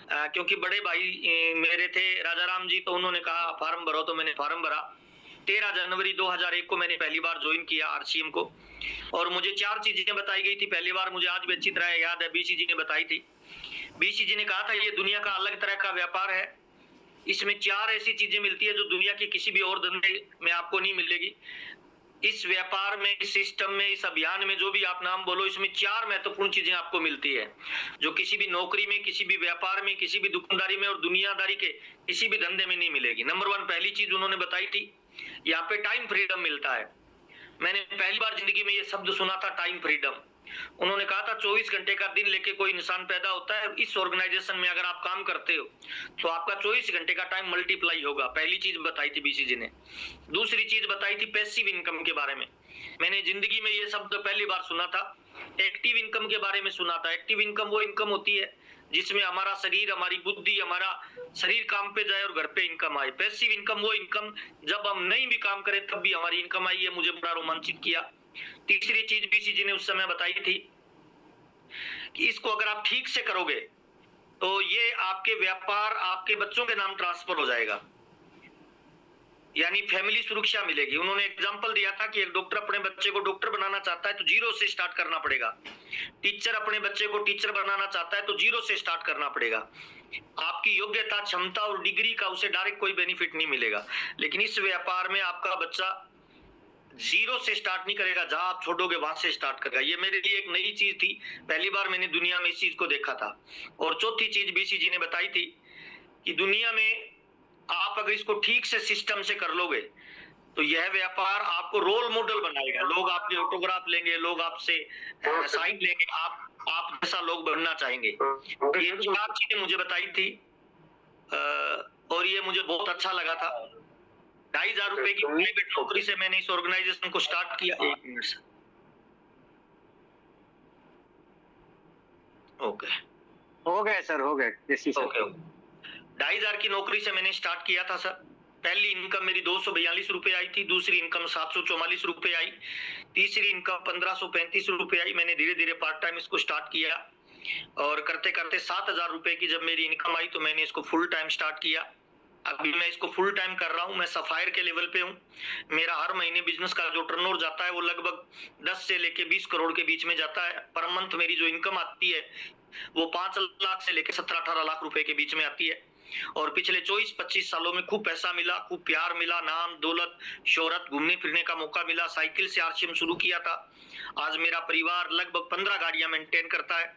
क्योंकि बड़े भाई मेरे थे राजा राम जी, तो उन्होंने कहा फार्म भरो, तो मैंने फार्म भरा। 13 जनवरी 2001 को मैंने पहली बार ज्वाइन किया आरसीएम को। और मुझे 4 चीजें बताई गई थी पहली बार, मुझे आज भी अच्छी तरह याद है। बीसी जी ने बताई थी। बीसी जी ने कहा था ये दुनिया का अलग तरह का व्यापार है, इसमें 4 ऐसी चीजें मिलती है जो दुनिया के किसी भी और धंधे में आपको नहीं मिलेगी। इस व्यापार में, इस सिस्टम में, इस अभियान में, जो भी आप नाम बोलो, इसमें 4 महत्वपूर्ण चीजें आपको मिलती है जो किसी भी नौकरी में, किसी भी व्यापार में, किसी भी दुकानदारी में और दुनियादारी के किसी भी धंधे में नहीं मिलेगी। नंबर 1 पहली चीज उन्होंने बताई थी, यहाँ पे टाइम फ्रीडम मिलता है। मैंने पहली बार जिंदगी में ये शब्द सुना था, टाइम फ्रीडम। उन्होंने कहा था 24 घंटे का दिन लेके कोई इंसान पैदा होता है। इस ऑर्गेनाइजेशन में अगर आप काम करते हो तो आपका 24 घंटे का टाइम मल्टीप्लाई होगा। पहली चीज बताई थी बीसी जी ने। दूसरी चीज बताई थी पैसिव इनकम के बारे में। मैंने जिंदगी में ये शब्द पहली बार सुना था। एक्टिव इनकम के बारे में सुना था। एक्टिव इनकम वो इनकम होती है जिसमें हमारा शरीर, हमारी बुद्धि, हमारा शरीर काम पे जाए और घर पे इनकम आए। पैसिव इनकम वो इनकम जब हम नहीं भी काम करें तब भी हमारी इनकम आई है। मुझे बड़ा रोमांचित किया। तीसरी चीज बीसी जी ने उस समय बताई थी कि इसको अगर आप ठीक से करोगे तो ये आपके व्यापार, आपके बच्चों के नाम ट्रांसफर हो जाएगा, यानी फैमिली सुरक्षा मिलेगी। उन्होंने एग्जांपल दिया था कि एक डॉक्टर अपने बच्चे को डॉक्टर बनाना चाहता है तो 0 से स्टार्ट करना पड़ेगा। टीचर अपने बच्चे को टीचर बनाना चाहता है तो 0 से स्टार्ट करना पड़ेगा। आपकी योग्यता, क्षमता और डिग्री का उसे डायरेक्ट कोई बेनिफिट नहीं मिलेगा। लेकिन इस व्यापार में आपका बच्चा 0 से स्टार्ट नहीं करेगा, जहां आप छोड़ोगे वहां से स्टार्ट करेगा। ये मेरे लिए एक नई चीज थी, पहली बार मैंने दुनिया में इस चीज को देखा था। और चौथी चीज बीसी जी ने बताई थी कि दुनिया में आप अगर इसको ठीक से सिस्टम से कर लोगे तो यह व्यापार आपको रोल मॉडल बनाएगा। लोग आपके ऑटोग्राफ लेंगे, लोग आपसे साइन लेंगे, आप जैसा लोग बनना चाहेंगे। ये 4 चीजें मुझे बताई थी और ये मुझे बहुत अच्छा लगा था। 2,500 रुपए की प्राइवेट नौकरी से मैंने इस ऑर्गेनाइजेशन को स्टार्ट किया। 1 मिनट से ओके हो गए सर, हो गए। ओके 2,500 की नौकरी से मैंने स्टार्ट किया था सर। पहली इनकम मेरी 242 रुपए आई थी, दूसरी इनकम 744 रुपए आई, तीसरी इनकम 1535 रुपए आई। मैंने धीरे धीरे पार्ट टाइम इसको स्टार्ट किया और करते करते 7,000 रुपए की जब मेरी इनकम आई तो मैंने इसको फुल टाइम स्टार्ट किया। अभी मैं इसको फुल टाइम कर रहा हूं। मैं सफायर के लेवल पे हूं। मेरा हर महीने बिजनेस का जो टर्नओवर जाता है वो लगभग 10 से लेके 20 करोड़ के बीच में जाता है। पर मंथ मेरी जो इनकम आती है वो 5 लाख से लेकर 17-18 लाख रुपए के बीच में आती है। और पिछले 24-25 सालों में खूब पैसा मिला, खूब प्यार मिला, नाम, दौलत, शोहरत, घूमने फिरने का मौका मिला। साइकिल से आरसीएम शुरू किया था। आज मेरा परिवार लगभग 15 गाड़ियां मेंटेन करता है।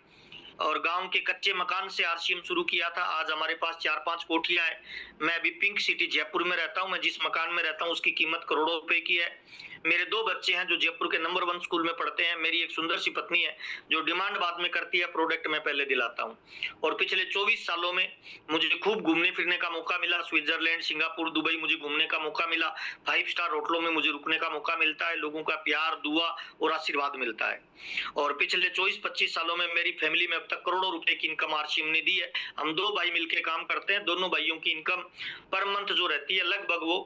और गांव के कच्चे मकान से आरसीएम शुरू किया था। आज हमारे पास 4-5 कोठियां हैं। मैं अभी पिंक सिटी जयपुर में रहता हूं। मैं जिस मकान में रहता हूं उसकी कीमत करोड़ों रुपए की है। मेरे 2 बच्चे हैं जो जयपुर के नंबर 1 स्कूल में पढ़ते हैं। मेरी एक सुंदर सी पत्नी है जो डिमांड बाद में करती है, प्रोडक्ट मैं पहले दिलाता हूं। और पिछले 24 सालों में मुझे खूब घूमने फिरने का मौका मिला। स्विट्जरलैंड, सिंगापुर, दुबई मुझे घूमने का मौका मिला। 5 स्टार होटलों में मुझे रुकने का मौका मिलता है। लोगों का प्यार, दुआ और आशीर्वाद मिलता है। और पिछले 24-25 सालों में मेरी फैमिली में अब तक करोड़ों रुपए की इनकम आरसीएम ने दी है। हम 2 भाई मिलकर काम करते हैं। दोनों भाइयों की इनकम पर मंथ जो रहती है लगभग वो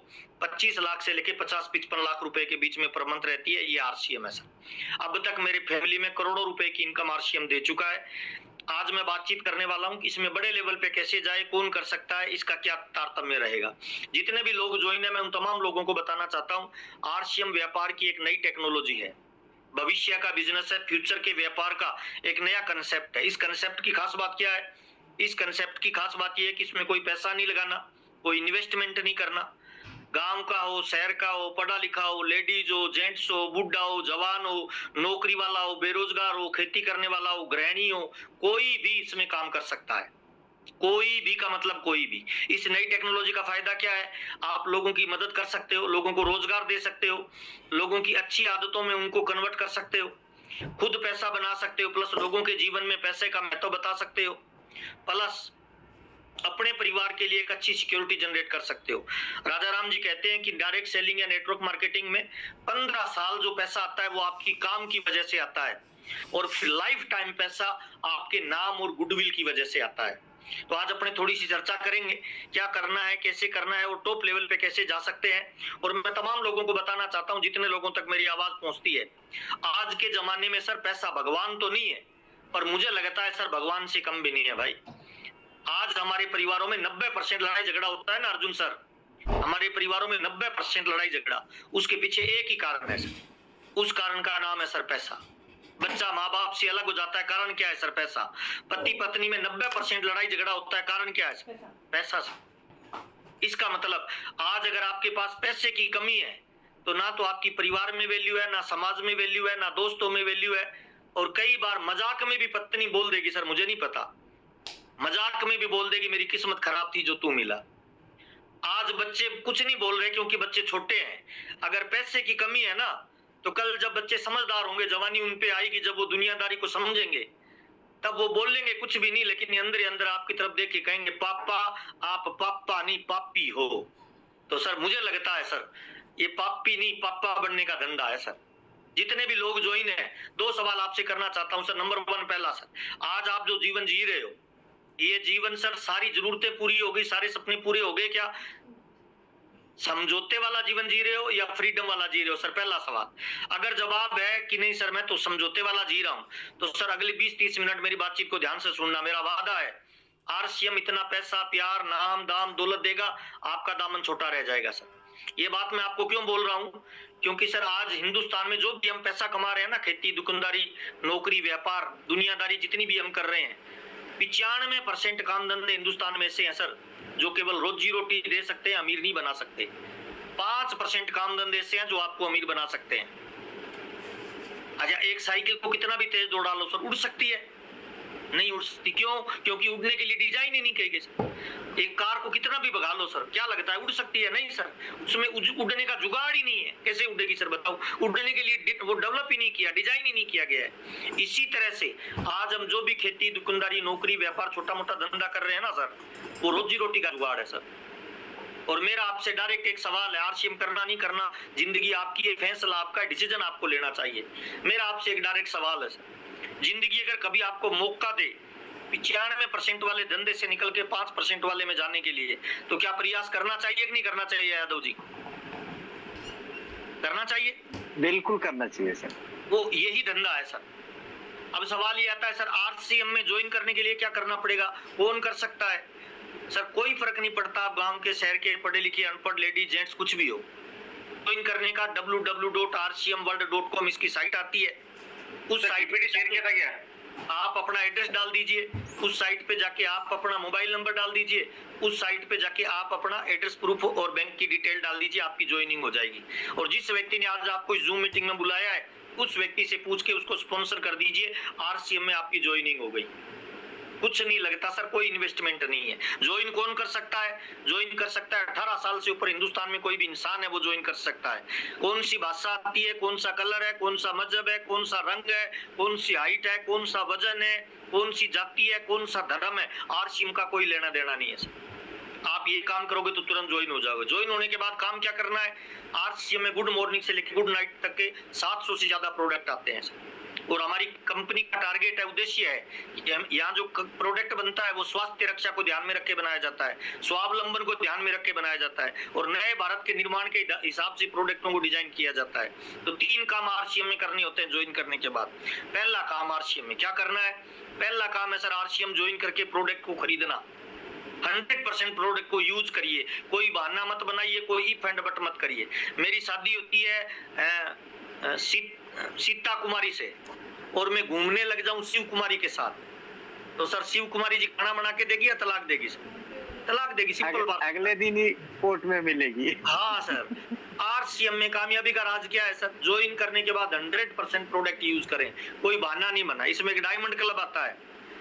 25 लाख से लेके 50-55 लाख रुपए के बीच में पर मंथ रहती है। ये आरसीएम है सर। अब तक मेरी फैमिली में करोड़ों रुपए की इनकम आरसीएम दे चुका है। आज मैं बातचीत करने वाला हूं कि इसमें बड़े लेवल पे कैसे जाए, कौन कर सकता है, इसका क्या तारतम्य रहेगा। जितने भी लोग ज्वाइन है मैं उन तमाम लोगों को बताना चाहता हूं, आरसीएम व्यापार की एक नई टेक्नोलॉजी है, भविष्य का बिजनेस है, फ्यूचर के व्यापार का एक नया कंसेप्ट है। इस कंसेप्ट की खास बात क्या है? इस कंसेप्ट की खास बात यह है कि इसमें कोई पैसा नहीं लगाना, कोई इन्वेस्टमेंट नहीं करना। गांव का हो, शहर का हो, पढ़ा लिखा हो, लेडीज हो, जेंट्स हो, बुढ़ा हो, जवान हो, नौकरी वाला हो, बेरोजगार हो, खेती करने वाला हो, गृहिणी हो, कोई भी इसमें काम कर सकता है। कोई भी का मतलब कोई भी। इस नई टेक्नोलॉजी का फायदा क्या है? आप लोगों की मदद कर सकते हो, लोगों को रोजगार दे सकते हो, लोगों की अच्छी आदतों में उनको कन्वर्ट कर सकते हो, खुद पैसा बना सकते हो, प्लस लोगों के जीवन में पैसे का महत्व बता सकते हो, प्लस अपने परिवार के लिए एक अच्छी सिक्योरिटी जनरेट कर सकते हो। राजा राम जी कहते हैं कि डायरेक्ट सेलिंग या नेटवर्क मार्केटिंग में 15 साल जो पैसा आता है वो आपकी काम की वजह से आता है और फिर लाइफ टाइम पैसा आपके नाम और गुडविल की वजह से आता है। तो आज अपने थोड़ी सी चर्चा करेंगे, क्या करना है, कैसे करना है और टॉप लेवल पे कैसे जा सकते हैं। और मैं तमाम लोगों को बताना चाहता हूं, जितने लोगों तक मेरी आवाज पहुंचती है, आज के जमाने में सर पैसा भगवान तो नहीं है, पर मुझे लगता है सर भगवान से कम भी नहीं है भाई। आज हमारे परिवारों में 90% लड़ाई झगड़ा होता है ना अर्जुन सर, हमारे परिवारों में 90% लड़ाई झगड़ा, उसके पीछे एक ही कारण है सर, उस कारण का नाम है सर पैसा। बच्चा माँ बाप से अलग हो जाता है, कारण क्या है सर? पैसा। पति पत्नी में 90% लड़ाई झगड़ा होता है, कारण क्या है सर? पैसा सर। इसका मतलब आज अगर आपके पास पैसे की कमी है तो ना तो आपकी परिवार में वैल्यू है, ना समाज में वैल्यू है, ना दोस्तों में वैल्यू है। और कई बार मजाक में भी पत्नी बोल देगी सर मुझे नहीं पता, मजाक में भी बोल देगी मेरी किस्मत खराब थी जो तू मिला। आज बच्चे कुछ नहीं बोल रहे क्योंकि बच्चे छोटे हैं। अगर पैसे की कमी है ना तो कल जब बच्चे समझदार होंगे, जवानी उन पे आएगी, जब वो दुनियादारी को समझेंगे, तब वो बोलेंगे कुछ भी नहीं, लेकिन अंदर ही अंदर आपकी तरफ देख के कहेंगे पापा आप पापा नहीं पापी हो। तो सर मुझे लगता है सर ये पापी नहीं पापा बनने का धंधा है सर। जितने भी लोग ज्वाइन है, 2 सवाल आपसे करना चाहता हूं सर। नंबर 1, पहला सर, आज आप जो जीवन जी रहे हो, ये जीवन सर सारी जरूरतें पूरी हो गई, सारे सपने पूरे हो गए क्या? समझौते वाला जीवन जी रहे हो या फ्रीडम वाला जी रहे हो? सर पहला सवाल। अगर जवाब है कि नहीं सर मैं तो समझौते वाला जी रहा हूं, तो सर अगले 20-30 मिनट मेरी बातचीत को ध्यान से सुनना। मेरा वादा है आरसीएम इतना पैसा प्यार नाम दाम दौलत देगा, आपका दामन छोटा रह जाएगा सर। ये बात मैं आपको क्यों बोल रहा हूं? क्योंकि सर आज हिंदुस्तान में जो भी हम पैसा कमा रहे हैं ना, खेती दुकानदारी नौकरी व्यापार दुनियादारी जितनी भी हम कर रहे हैं, 95% काम धंधे हिंदुस्तान में ऐसे हैं सर जो केवल रोजी रोटी दे सकते हैं, अमीर नहीं बना सकते। 5% काम धंधे ऐसे हैं जो आपको अमीर बना सकते हैं। अच्छा, एक साइकिल को कितना भी तेज दौड़ा लो सर, उड़ सकती है? नहीं उड़ सकती। क्यों? क्योंकि उड़ने के लिए डिजाइन ही नहीं कही गई। एक कार को कितना भी भगा लो सर, क्या लगता है उड़ सकती है? नहीं सर, उसमें उड़ने का जुगाड़ ही नहीं है। कैसे उड़ेगी सर बताओ? उड़ने के लिए वो डेवलप ही नहीं किया, डिजाइन ही नहीं किया गया है। इसी तरह से आज हम जो भी खेती दुकानदारी नौकरी व्यापार छोटा मोटा धंधा कर रहे हैं ना सर, वो रोजी रोटी का जुगाड़ है सर। और मेरा आपसे डायरेक्ट एक सवाल है, आरसीएम करना नहीं करना जिंदगी आपकी है, फैसला आपका है, डिसीजन आपको लेना चाहिए। मेरा आपसे एक डायरेक्ट सवाल है सर, जिंदगी अगर कभी आपको मौका दे 95% वाले धंधे से निकल के 5% वाले में जाने के लिए, तो क्या प्रयास करना चाहिए कि नहीं करना चाहिए यादव जी? करना चाहिए, बिल्कुल करना चाहिए सर। वो यही धंधा है सर। अब सवाल ये आता है सर आरसीएम में ज्वाइन करने के लिए क्या करना पड़ेगा, कौन कर सकता है? सर कोई फर्क नहीं पड़ता, आप गांव के शहर के पढ़े लिखे अनपढ़ लेडी जेंट्स कुछ भी हो, ज्वाइन करने का www.rcmworld.com इसकी साइट आती है। उस साइट पे शेयर किया था क्या, आप अपना एड्रेस डाल दीजिए, उस साइट पे जाके आप अपना मोबाइल नंबर डाल दीजिए, उस साइट पे जाके आप अपना एड्रेस प्रूफ और बैंक की डिटेल डाल दीजिए, आपकी ज्वाइनिंग हो जाएगी। और जिस व्यक्ति ने आज आपको जूम मीटिंग में बुलाया है उस व्यक्ति से पूछ के उसको स्पॉन्सर कर दीजिए, आरसीएम में आपकी ज्वाइनिंग हो गई। कुछ नहीं लगता सर, कोई इन्वेस्टमेंट नहीं है। ज्वाइन कौन कर सकता है? ज्वाइन कर सकता है 18 साल से ऊपर हिंदुस्तान में कोई भी इंसान है वो ज्वाइन कर सकता है। कौन सी भाषा आती है, कौन सा कलर है, कौन सा मजहब है, कौन सा रंग है, कौन सी हाइट है, कौन सा वजन है, कौन सी जाति है, कौन सा धर्म है, आरसीएम का कोई लेना देना नहीं है सर। आप ये काम करोगे तो तुरंत ज्वाइन हो जाओगे। ज्वाइन होने के बाद काम क्या करना है, आरसीएम में गुड मॉर्निंग से लेकर गुड नाइट तक के 700 से ज्यादा प्रोडक्ट आते हैं सर। और हमारी कंपनी का टारगेट है, उद्देश्य है कि यहाँ जो प्रोडक्ट बनता है वो स्वास्थ्य रक्षा को ध्यान में रख के बनाया जाता है, स्वावलंबन को ध्यान में रख के बनाया जाता है और नए भारत के निर्माण के हिसाब से प्रोडक्टों को डिजाइन किया जाता है। तो 3 काम आरसीएम में करने होते हैं ज्वाइन करने के बाद। पहला काम आरसीएम में क्या करना है? पहला काम है सर आरसीएम ज्वाइन करके प्रोडक्ट को खरीदना। 100% प्रोडक्ट को यूज करिए, कोई बहाना मत बनाइए, कोई इफ एंड बट मत करिए। मेरी शादी होती है सीता कुमारी से और मैं घूमने लग जाऊं शिव कुमारी के साथ, तो सर शिव कुमारी जी खाना बना के देगी या तलाक देगी? सर तलाक देगी, सिंपल बात। अगले दिन ही कोर्ट में मिलेगी। हाँ सर, आरसीएम में कामयाबी का राज क्या है सर? ज्वाइन करने के बाद 100% प्रोडक्ट यूज करें, कोई बहाना नहीं बना। इसमें एक डायमंड क्लब आता है,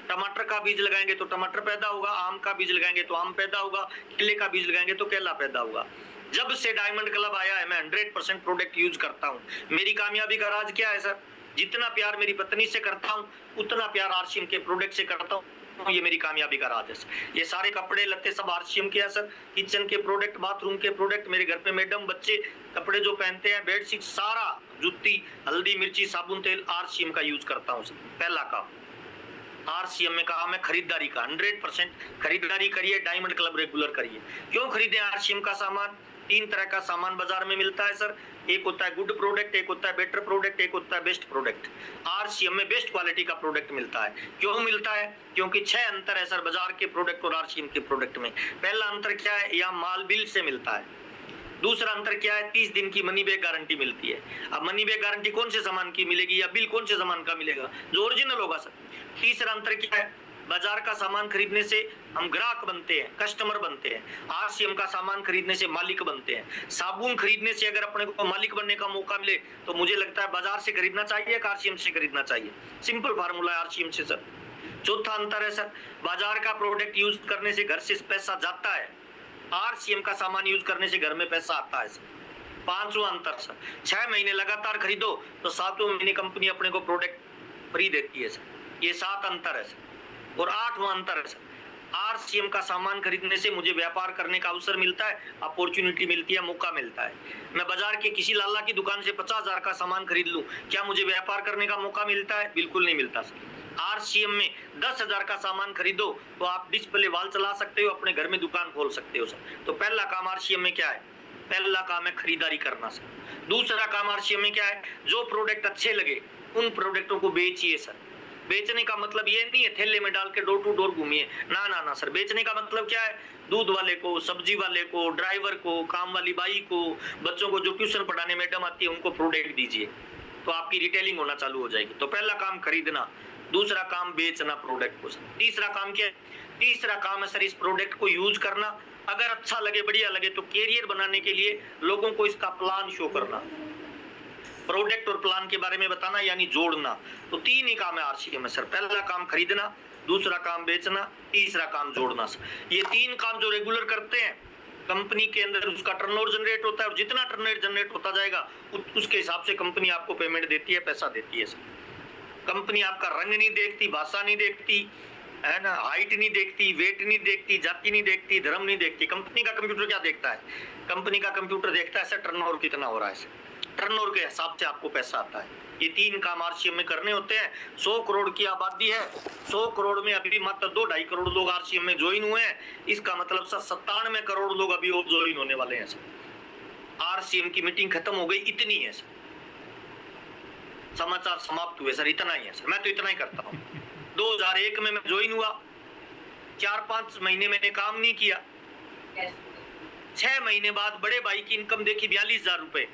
टमाटर का बीज लगाएंगे तो टमाटर पैदा होगा, आम का बीज लगाएंगे तो आम पैदा होगा, केले का बीज लगाएंगे तो केला पैदा होगा। जब से डायमंड क्लब आया है मैं 100% प्रोडक्ट यूज करता हूँ। मेरी कामयाबी का राज क्या है सर? जितना प्यार मेरी पत्नी से करता हूँ उतना प्यार आरसीएम के प्रोडक्ट से करता हूँ, ये मेरी कामयाबी का राज है सर। ये सारे कपड़े लत्ते सब आरसीएम के हैं सर, किचन के प्रोडक्ट, बाथरूम के प्रोडक्ट, मेरे घर पे मैडम बच्चे कपड़े जो पहनते हैं, बेडशीट, सारा जुत्ती हल्दी मिर्ची साबुन तेल आरसीएम का यूज करता हूँ सर। पहला काम आरसीएम में कहा मैं खरीदारी का 100% खरीदारी करिए, डायमंड क्लब रेगुलर करिए। क्यों खरीदे आरसीएम का सामान? 3 तरह का सामान बाजार में मिलता है सर। एक होता है गुड प्रोडक्ट, एक होता है बेटर प्रोडक्ट, एक होता है बेस्ट प्रोडक्ट। आरसीएम में बेस्ट क्वालिटी का प्रोडक्ट मिलता है। क्यों मिलता है? क्योंकि 6 अंतर है सर बाजार के प्रोडक्ट और आरसीएम के प्रोडक्ट में। पहला अंतर क्या है? यहाँ माल बिल से मिलता है। दूसरा अंतर क्या है? 30 दिन की मनी बैक गारंटी मिलती है। अब मनी बैक गारंटी कौन से सामान की मिलेगी या बिल कौन से सामान का मिलेगा? जो ओरिजिनल होगा सर। तीसरा अंतर क्या है? बाजार का सामान खरीदने से हम ग्राहक बनते हैं, कस्टमर बनते हैं। आरसीएम का सामान खरीदने से मालिक बनते हैं। साबुन खरीदने से अगर अपने को मालिक बनने का मौका मिले तो मुझे लगता है बाजार से खरीदना चाहिए या आरसीएम से खरीदना चाहिए। सिंपल फार्मूला है आरसीएम से सर। चौथा अंतर है सर, बाजार का प्रोडक्ट यूज करने से घर से पैसा जाता है, आरसीएम का सामान यूज करने से घर में पैसा आता है सर। पांचवा अंतर सर, 6 महीने लगातार खरीदो तो 7वें महीने कंपनी अपने को प्रोडक्ट फ्री देती है सर। ये 7 अंतर है सर। और 8वां अंतर है सर, आरसीएम का सामान खरीदने से मुझे व्यापार करने का अवसर मिलता है, अपॉर्चुनिटी मिलती है, मौका मिलता है। मैं बाजार के किसी लाला की दुकान से 50,000 का सामान खरीद लूं, क्या मुझे व्यापार करने का मौका मिलता है? बिल्कुल नहीं मिलता सर। आरसीएम में 10,000 का सामान खरीदो तो आप डिस्प्ले वाल चला सकते हो, अपने घर में दुकान खोल सकते हो सर। तो पहला काम आरसीएम में क्या है? पहला काम है खरीदारी करना सर। दूसरा काम आरसीएम में क्या है? जो प्रोडक्ट अच्छे लगे उन प्रोडक्टों को बेचिए सर। बेचने का मतलब ये नहीं है थैले में डाल के डोर टू डोर घूमिए, ना ना ना सर। बेचने का मतलब क्या है? दूध वाले को, सब्जी वाले को, ड्राइवर को, काम वाली बाई को, बच्चों को जो ट्यूशन पढ़ाने मैडम आती है उनको प्रोडक्ट दीजिए, तो आपकी रिटेलिंग होना चालू हो जाएगी। तो पहला काम खरीदना, दूसरा काम बेचना प्रोडक्ट को। तीसरा काम क्या है? तीसरा काम है सर इस प्रोडक्ट को यूज करना। अगर अच्छा लगे, बढ़िया लगे तो कैरियर बनाने के लिए लोगों को इसका प्लान शो करना, प्रोडक्ट और प्लान के बारे में बताना, यानी जोड़ना। तो 3 ही काम है आरसीएम में सर। पहला काम खरीदना, दूसरा काम बेचना, तीसरा काम जोड़ना सर। ये 3 काम जो रेगुलर करते हैं कंपनी के अंदर उसका टर्नओवर जनरेट होता है, और जितना टर्नओवर जनरेट होता जाएगा उसके हिसाब से कंपनी आपको पेमेंट देती है, पैसा देती है सर। कंपनी आपका रंग नहीं देखती, भाषा नहीं देखती, है ना, हाइट नहीं देखती, वेट नहीं देखती, जाति नहीं देखती, धर्म नहीं देखती। कंपनी का कंप्यूटर क्या देखता है? कंपनी का कंप्यूटर देखता है सर टर्नओवर कितना हो रहा है सर। टर्नओवर के हिसाब से आपको पैसा आता है। ये 3 काम आरसीएम में करने होते हैं। 100 करोड़ की आबादी है, 100 करोड़ में अभी मात्र 2-2.5 करोड़ लोग आरसीएम में ज्वाइन हुए हैं। इसका मतलब सर 97 करोड़ लोग अभी और ज्वाइन होने वाले हैं सर। आरसीएम की मीटिंग खत्म हो गई, इतनी है सर। समाचार समाप्त हुए सर, इतना ही है सर। मैं तो इतना ही करता हूँ। 2001 में मैं ज्वाइन हुआ, 4-5 महीने मैंने काम नहीं किया। 6 महीने बाद बड़े भाई की इनकम देखी 42,000 रुपए।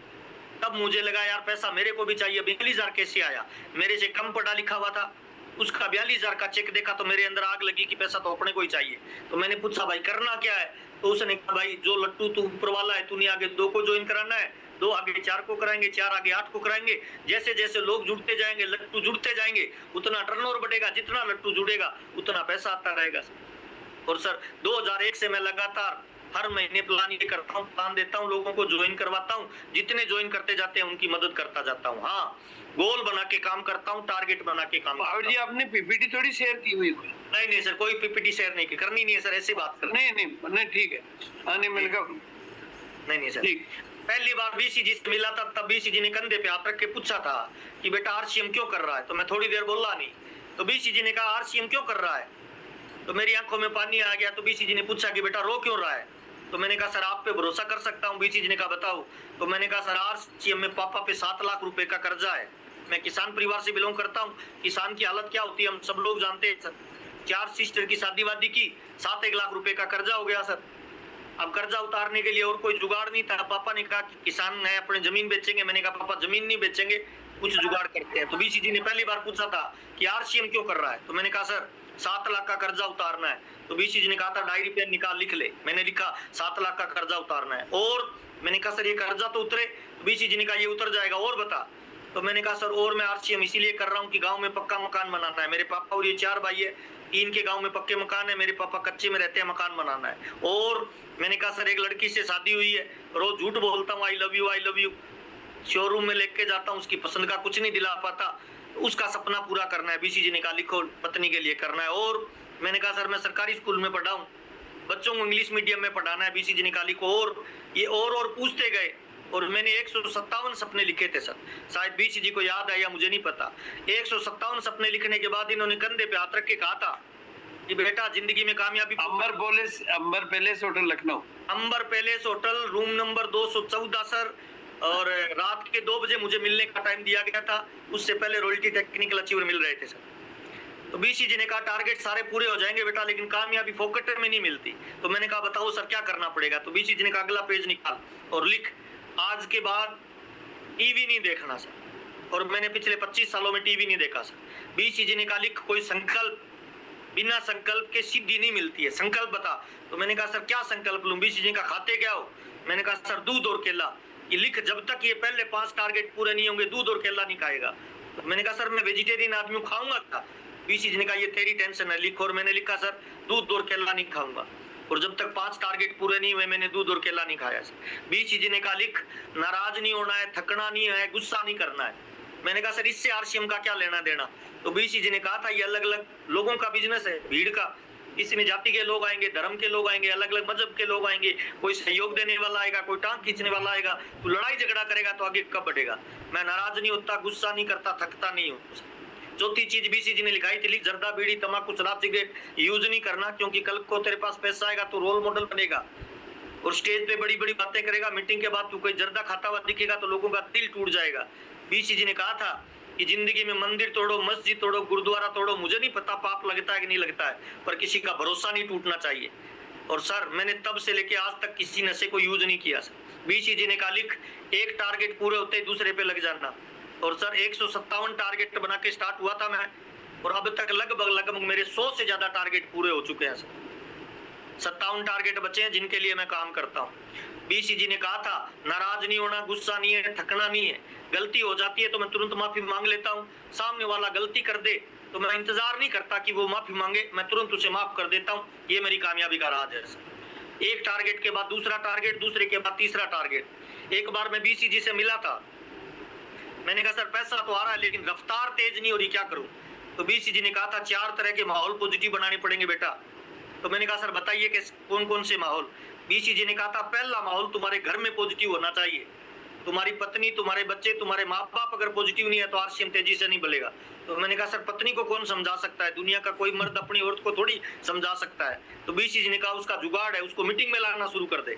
तब मुझे लगा यार पैसा मेरे को भी चाहिए। 42,000 कैसे आया? मेरे से कम पढ़ा लिखा हुआ था, उसका 42,000 का चेक देखा तो मेरे अंदर आग लगी कि पैसा तो अपने को ही चाहिए। तो मैंने पूछा भाई करना क्या है? तो उसने कहा भाई जो लट्टू तू ऊपर वाला है, तूने आगे 2 को ज्वाइन कराना है, 2 आगे 4 को कराएंगे, 4 आगे 8 को कराएंगे। जैसे जैसे लोग जुड़ते जाएंगे, लट्टू जुड़ते जाएंगे, उतना टर्नओवर बढ़ेगा, जितना लट्टू जुड़ेगा उतना पैसा आता रहेगा। और सर 2001 से मैं लगातार हर महीने प्लान ये करता हूँ, प्लान देता हूँ, लोगों को ज्वाइन करवाता हूँ। जितने ज्वाइन करते जाते हैं उनकी मदद करता जाता हूँ। हाँ, गोल बना के काम करता हूँ, टारगेट बना के काम करता हूँ। जी आपने पीपीटी थोड़ी शेयर की हुई कोई? नहीं सर, कोई पीपीटी शेयर नहीं की, करनी नहीं है सर, ऐसी बात कर। नहीं ठीक है। हाँ नहीं मैंने कहा नहीं सर। ठीक, पहली बार बीसीजी से मिला था, तब बीसीजी ने कंधे पे हाथ रख के पूछा था कि बेटा आरसीएम क्यों कर रहा है? तो मैं थोड़ी देर बोला नहीं, तो बीसीजी ने कहा आरसीएम क्यों कर रहा है? तो मेरी आंखों में पानी आ गया। तो बीसीजी ने पूछा कि बेटा रो क्यों रहा है? तो मैंने कहा सर आप पे भरोसा कर सकता हूँ। बीसीजी ने कहा बताओ। तो मैंने कहा सर आरसीएम में पापा पे 7 लाख रुपए का कर्जा है। मैं किसान परिवार से बिलोंग करता हूँ। किसान की हालत क्या होती है हम सब लोग जानते हैं सर। 4 सिस्टर की शादी वादी की, 7-1 लाख रुपए का कर्जा हो गया सर। अब कर्जा उतारने के लिए और कोई जुगाड़ नहीं था। पापा ने कहा कि किसान है, अपने जमीन बेचेंगे। मैंने कहा पापा जमीन नहीं बेचेंगे, कुछ जुगाड़ करते हैं। तो बीसीजी ने पहली बार पूछा था कि आरसीएम क्यों कर रहा है? तो मैंने कहा सर 7 लाख का कर्जा उतारना है। तो बीसीजी ने कहा था डायरी पेन निकाल लिख ले। मैंने लिखा 7 लाख का कर्जा उतारना है। और मैंने कहा सर ये कर्जा तो उतरे। बीसीजी ने कहा ये उतर जाएगा, और बता। तो मैंने कहा सर और मैं आरसीएम इसीलिए कर रहा हूँ कि गांव में पक्का मकान बनाना है। मेरे पापा और ये 4 भाई है, 3 के गांव में पक्के मकान है, मेरे पापा कच्चे में रहते हैं, मकान बनाना है। और मैंने कहा सर एक लड़की से शादी हुई है, रोज झूठ बोलता हूँ आई लव यू, शोरूम में लेके जाता हूँ, उसकी पसंद का कुछ नहीं दिला पाता, उसका सपना पूरा करना है। बीसीजी ने कहा लिखो पत्नी के लिए करना है। और मैंने कहा सर मैं सरकारी स्कूल में पढ़ा हूँ, बच्चों को इंग्लिश मीडियम में पढ़ाना है। बीसीजी ने कहा लिखो। और ये और पूछते गए, और मैंने 157 सपने लिखे थे सर। शायद बीसीजी को याद है या मुझे नहीं पता। 157 सपने लिखने के बाद इन्होंने कंधे पे हाथ रख के कहा था कि बेटा जिंदगी में कामयाबी। Amber palace hotel Lucknow, Amber palace hotel, room number 214 sir, और रात के 2 बजे मुझे मिलने का टाइम दिया गया था, उससे पहले रॉयल्टी टेक्निकल अचीवर मिल रहे थे सर। तो बीसीजी ने कहा टारगेट सारे पूरे हो जाएंगे बेटा, लेकिन कामयाबी फोकट में नहीं मिलती। तो मैंने कहा बताओ सर क्या करना पड़ेगा। तो बीसीजी ने कहा अगला पेज निकाल और लिख, आज के बाद टीवी नहीं देखना सर। और मैंने पिछले 25 सालों में टीवी नहीं देखा सर। बीसीजी ने कहा लिख, कोई संकल्प, बिना संकल्प के सिद्धि नहीं मिलती है, संकल्प बता। तो मैंने कहा सर क्या संकल्प लूं। बीसीजी का खाते क्या हो। मैंने कहा सर दूध और केला। ये लिख, जब तक ये पहले 5 टारगेट पूरे नहीं होंगे दूध और केला नहीं खाएगा। तो मैंने कहा सर मैं वेजिटेरियन आदमी हूं, खाऊंगा क्या। बीसीजी ने कहा ये तेरी टेंशन है, लिख। और मैंने लिखा सर दूध और केला नहीं खाऊंगा। और जब तक 5 टारगेट पूरे नहीं हुए मैंने दूध और केला नहीं खाया सर। बीसीजी ने कहा लिख, नाराज नहीं होना है, थकना नहीं है, गुस्सा नहीं करना है। मैंने कहा सर इससे आरसीएम का क्या लेना देना। तो बीसीजी ने कहा था ये अलग अलग लोगों का बिजनेस है, भीड़ का। इसमें जाति के लोग आएंगे, धर्म के लोग आएंगे, अलग अलग मजहब के लोग आएंगे, कोई सहयोग देने वाला आएगा, कोई टांग खींचने वाला आएगा। तो लड़ाई झगड़ा करेगा तो आगे कब बढ़ेगा। मैं नाराज नहीं होता, गुस्सा नहीं करता, थकता नहीं हूँ। चौथी चीज बीसीजी ने लिखाई थी, लिख जर्दा बीड़ी तंबाकू शराब सिगरेट यूज नहीं करना, क्योंकि कल को तेरे पास पैसा आएगा तो रोल मॉडल बनेगा और स्टेज पे बड़ी बड़ी बातें करेगा। मीटिंग के बाद तू कोई जर्दा खाता हुआ दिखेगा तो लोगों का दिल टूट जाएगा। बीसीजी ने कहा था कि जिंदगी में मंदिर तोड़ो, मस्जिद तोड़ो, गुरुद्वारा तोड़ो, मुझे नहीं पता पाप लगता है कि नहीं लगता है, पर किसी का भरोसा नहीं टूटना चाहिए। और सर मैंने तब से लेके आज तक किसी नशे को यूज नहीं किया सर। बीसीजी ने कहा लिख, एक टारगेट पूरे होते ही दूसरे पे लग जाना। और सर 157 टारगेट बना के स्टार्ट हुआ था मैं, और अब तक लगभग मेरे 100 से ज्यादा टारगेट पूरे हो चुके हैं सर। 57 टारगेट बचे हैं जिनके लिए मैं काम करता हूँ। बीसीजी ने कहा था नाराज नहीं होना, गुस्सा नहीं है, थकना नहीं है। गलती हो जाती है तो मैं तुरंत माफी मांग लेता हूँ। सामने वाला गलती कर दे तो मैं इंतजार नहीं करता कि वो माफी मांगे, मैं तुरंत उसे माफ कर देता हूँ। ये मेरी कामयाबी का राज है सर। एक टारगेट के बाद दूसरा टारगेट, दूसरे के बाद तीसरा टारगेट। एक बार मैं बीसीजी से मिला था, मैंने कहा सर पैसा तो आ रहा है लेकिन रफ्तार तेज नहीं हो रही, क्या करूं। तो बीसीजी ने कहा था 4 तरह के माहौल पॉजिटिव बनाने पड़ेंगे बेटा। तो मैंने कहा सर बताइए कि कौन कौन से माहौल। बीसीजी ने कहा था पहला माहौल तुम्हारे घर में पॉजिटिव होना चाहिए। तुम्हारी पत्नी, तुम्हारे बच्चे, तुम्हारे माँ बाप अगर पॉजिटिव नहीं है तो आरसीएम तेजी से नहीं बढ़ेगा। तो मैंने कहा सर पत्नी को कौन समझा सकता है, दुनिया का कोई मर्द अपनी औरत को थोड़ी समझा सकता है। तो बीसीजी ने कहा उसका जुगाड़ है, उसको मीटिंग में लाना शुरू कर दे।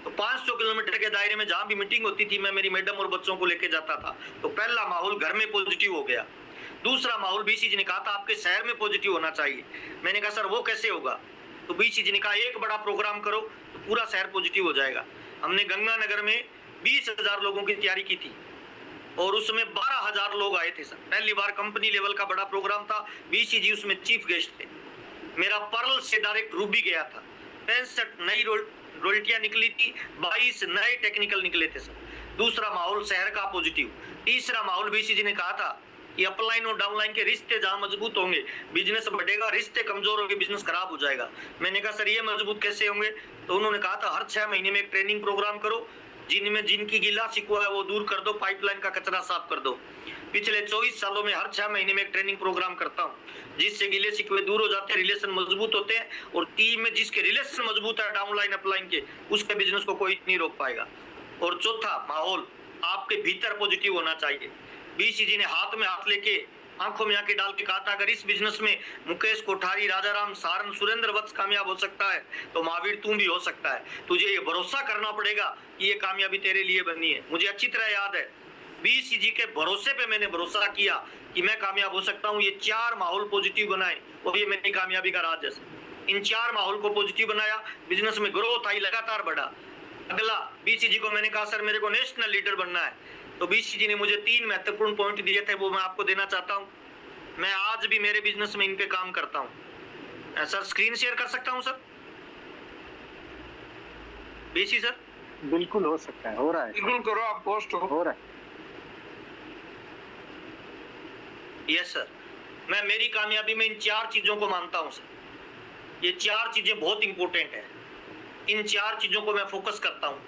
तो 500 किलोमीटर के दायरे में जहां भी मीटिंग होती थी मैं मेरी मैडम और बच्चों को लेके जाता था। तो पहला माहौल घर में पॉजिटिव हो गया। दूसरा माहौल बीसीजी ने कहा था आपके शहर में पॉजिटिव होना चाहिए। मैंने कहा सर वो कैसे होगा। तो बीसीजी ने कहा एक बड़ा प्रोग्राम करो तो पूरा शहर पॉजिटिव हो जाएगा। हमने गंगानगर में 20,000 लोगों की तैयारी की थी और उसमें 12,000 लोग आए थे सर। पहली बार कंपनी लेवल का बड़ा प्रोग्राम था, बीसीजी उसमें चीफ गेस्ट थे। मेरा पर्ल से डायरेक्ट रूबी गया था। 65 नई रॉयल्टियां निकली थी, 22 नए टेक्निकल निकले थे सर। दूसरा माहौल शहर का पॉजिटिव। तीसरा माहौल बीसीजी ने कहा था कि अपलाइन और डाउनलाइन के रिश्ते जहां मजबूत होंगे बिजनेस बढ़ेगा, रिश्ते कमजोर होंगे बिजनेस खराब हो जाएगा। मैंने कहा सर ये मजबूत कैसे होंगे। तो उन्होंने कहा था हर 6 महीने में एक ट्रेनिंग प्रोग्राम करो, जिनमें जिनकी गिला शिकवा है वो दूर कर दो, पाइपलाइन का कचरा साफ कर दो। पिछले 24 सालों में हर 6 महीने में एक ट्रेनिंग प्रोग्राम करता हूँ जिससे गिले शिकवे दूर हो जाते हैं, रिलेशन मजबूत होते हैं और टीम में जिसके रिलेशन मजबूत है डाउनलाइन अपलाइन के, उसके बिजनेस को कोई नहीं रोक पाएगा। और चौथा माहौल आपके भीतर पॉजिटिव होना चाहिए। बीसीजी ने हाथ में हाथ लेके आंखों में आंखें डाल के कहा था अगर इस बिजनेस में मुकेश कोठारी, राजाराम सारन, सुरेंद्र वत्स कामयाब हो सकता है तो महावीर तू भी हो सकता है। तुझे ये भरोसा करना पड़ेगा कि ये कामयाबी तेरे लिए बनी है। मुझे अच्छी तरह याद है बीसीजी के भरोसे पे मैंने भरोसा किया कि मैं कामयाब हो सकता हूँ। ये 4 माहौल पॉजिटिव बनाए और ये मेरी कामयाबी का राज है। इन 4 माहौल को पॉजिटिव बनाया, बिजनेस में ग्रोथ आई, लगातार बढ़ा। अगला बीसीजी को मैंने कहा सर मेरे को नेशनल लीडर बनना है। तो बीसीजी ने मुझे 3 महत्वपूर्ण पॉइंट दिए थे, वो मैं आपको देना चाहता हूँ। मैं आज भी मेरे बिजनेस में इन पे काम करता हूँ। सर स्क्रीन शेयर कर सकता हूँ सर, बीसी सर? बिल्कुल हो सकता है, हो रहा है। बिल्कुल करो, आप पोस्ट हो रहा है। Yes sir. मैं मेरी कामयाबी में इन 4 चीजों को मानता हूँ सर। ये 4 चीजें बहुत इंपॉर्टेंट है। इन 4 चीजों को मैं फोकस करता हूँ।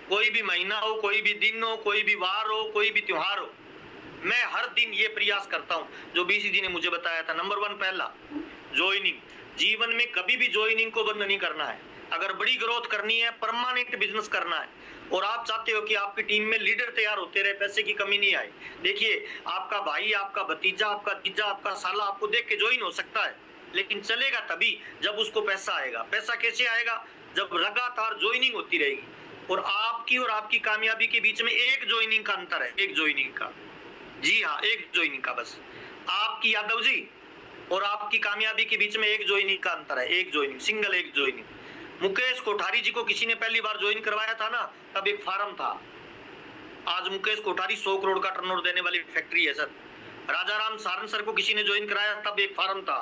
कोई भी महीना हो, कोई भी दिन हो, कोई भी वार हो, कोई भी त्योहार हो, मैं हर दिन ये प्रयास करता हूँ जो बीसीजी ने मुझे बताया था। नंबर 1 पहला ज्वाइनिंग। जीवन में कभी भी ज्वाइनिंग को बंद नहीं करना है। अगर बड़ी ग्रोथ करनी है, परमानेंट बिजनेस करना है और आप चाहते हो कि आपकी टीम में लीडर तैयार होते रहे, पैसे की कमी नहीं आए। देखिए आपका भाई, आपका भतीजा, आपका जीजा, आपका साला आपको देख के ज्वाइन हो सकता है, लेकिन चलेगा तभी जब उसको पैसा आएगा। पैसा कैसे आएगा? जब लगातार ज्वाइनिंग होती रहेगी। और आपकी कामयाबी के बीच में एक ज्वाइनिंग का अंतर है, एक ज्वाइनिंग का। जी हाँ, एक ज्वाइनिंग का बस। आपकी यादव जी और आपकी कामयाबी के बीच में एक ज्वाइनिंग का अंतर है, एक ज्वाइनिंग, सिंगल एक ज्वाइनिंग। मुकेश कोठारी जी को किसी ने पहली बार ज्वाइन करवाया था ना, तब एक फार्म था। आज मुकेश कोठारी 100 करोड़ का टर्नओवर देने वाली फैक्ट्री है सर। राजाराम सारन सर को किसी ने ज्वाइन कराया, तब एक फार्म था।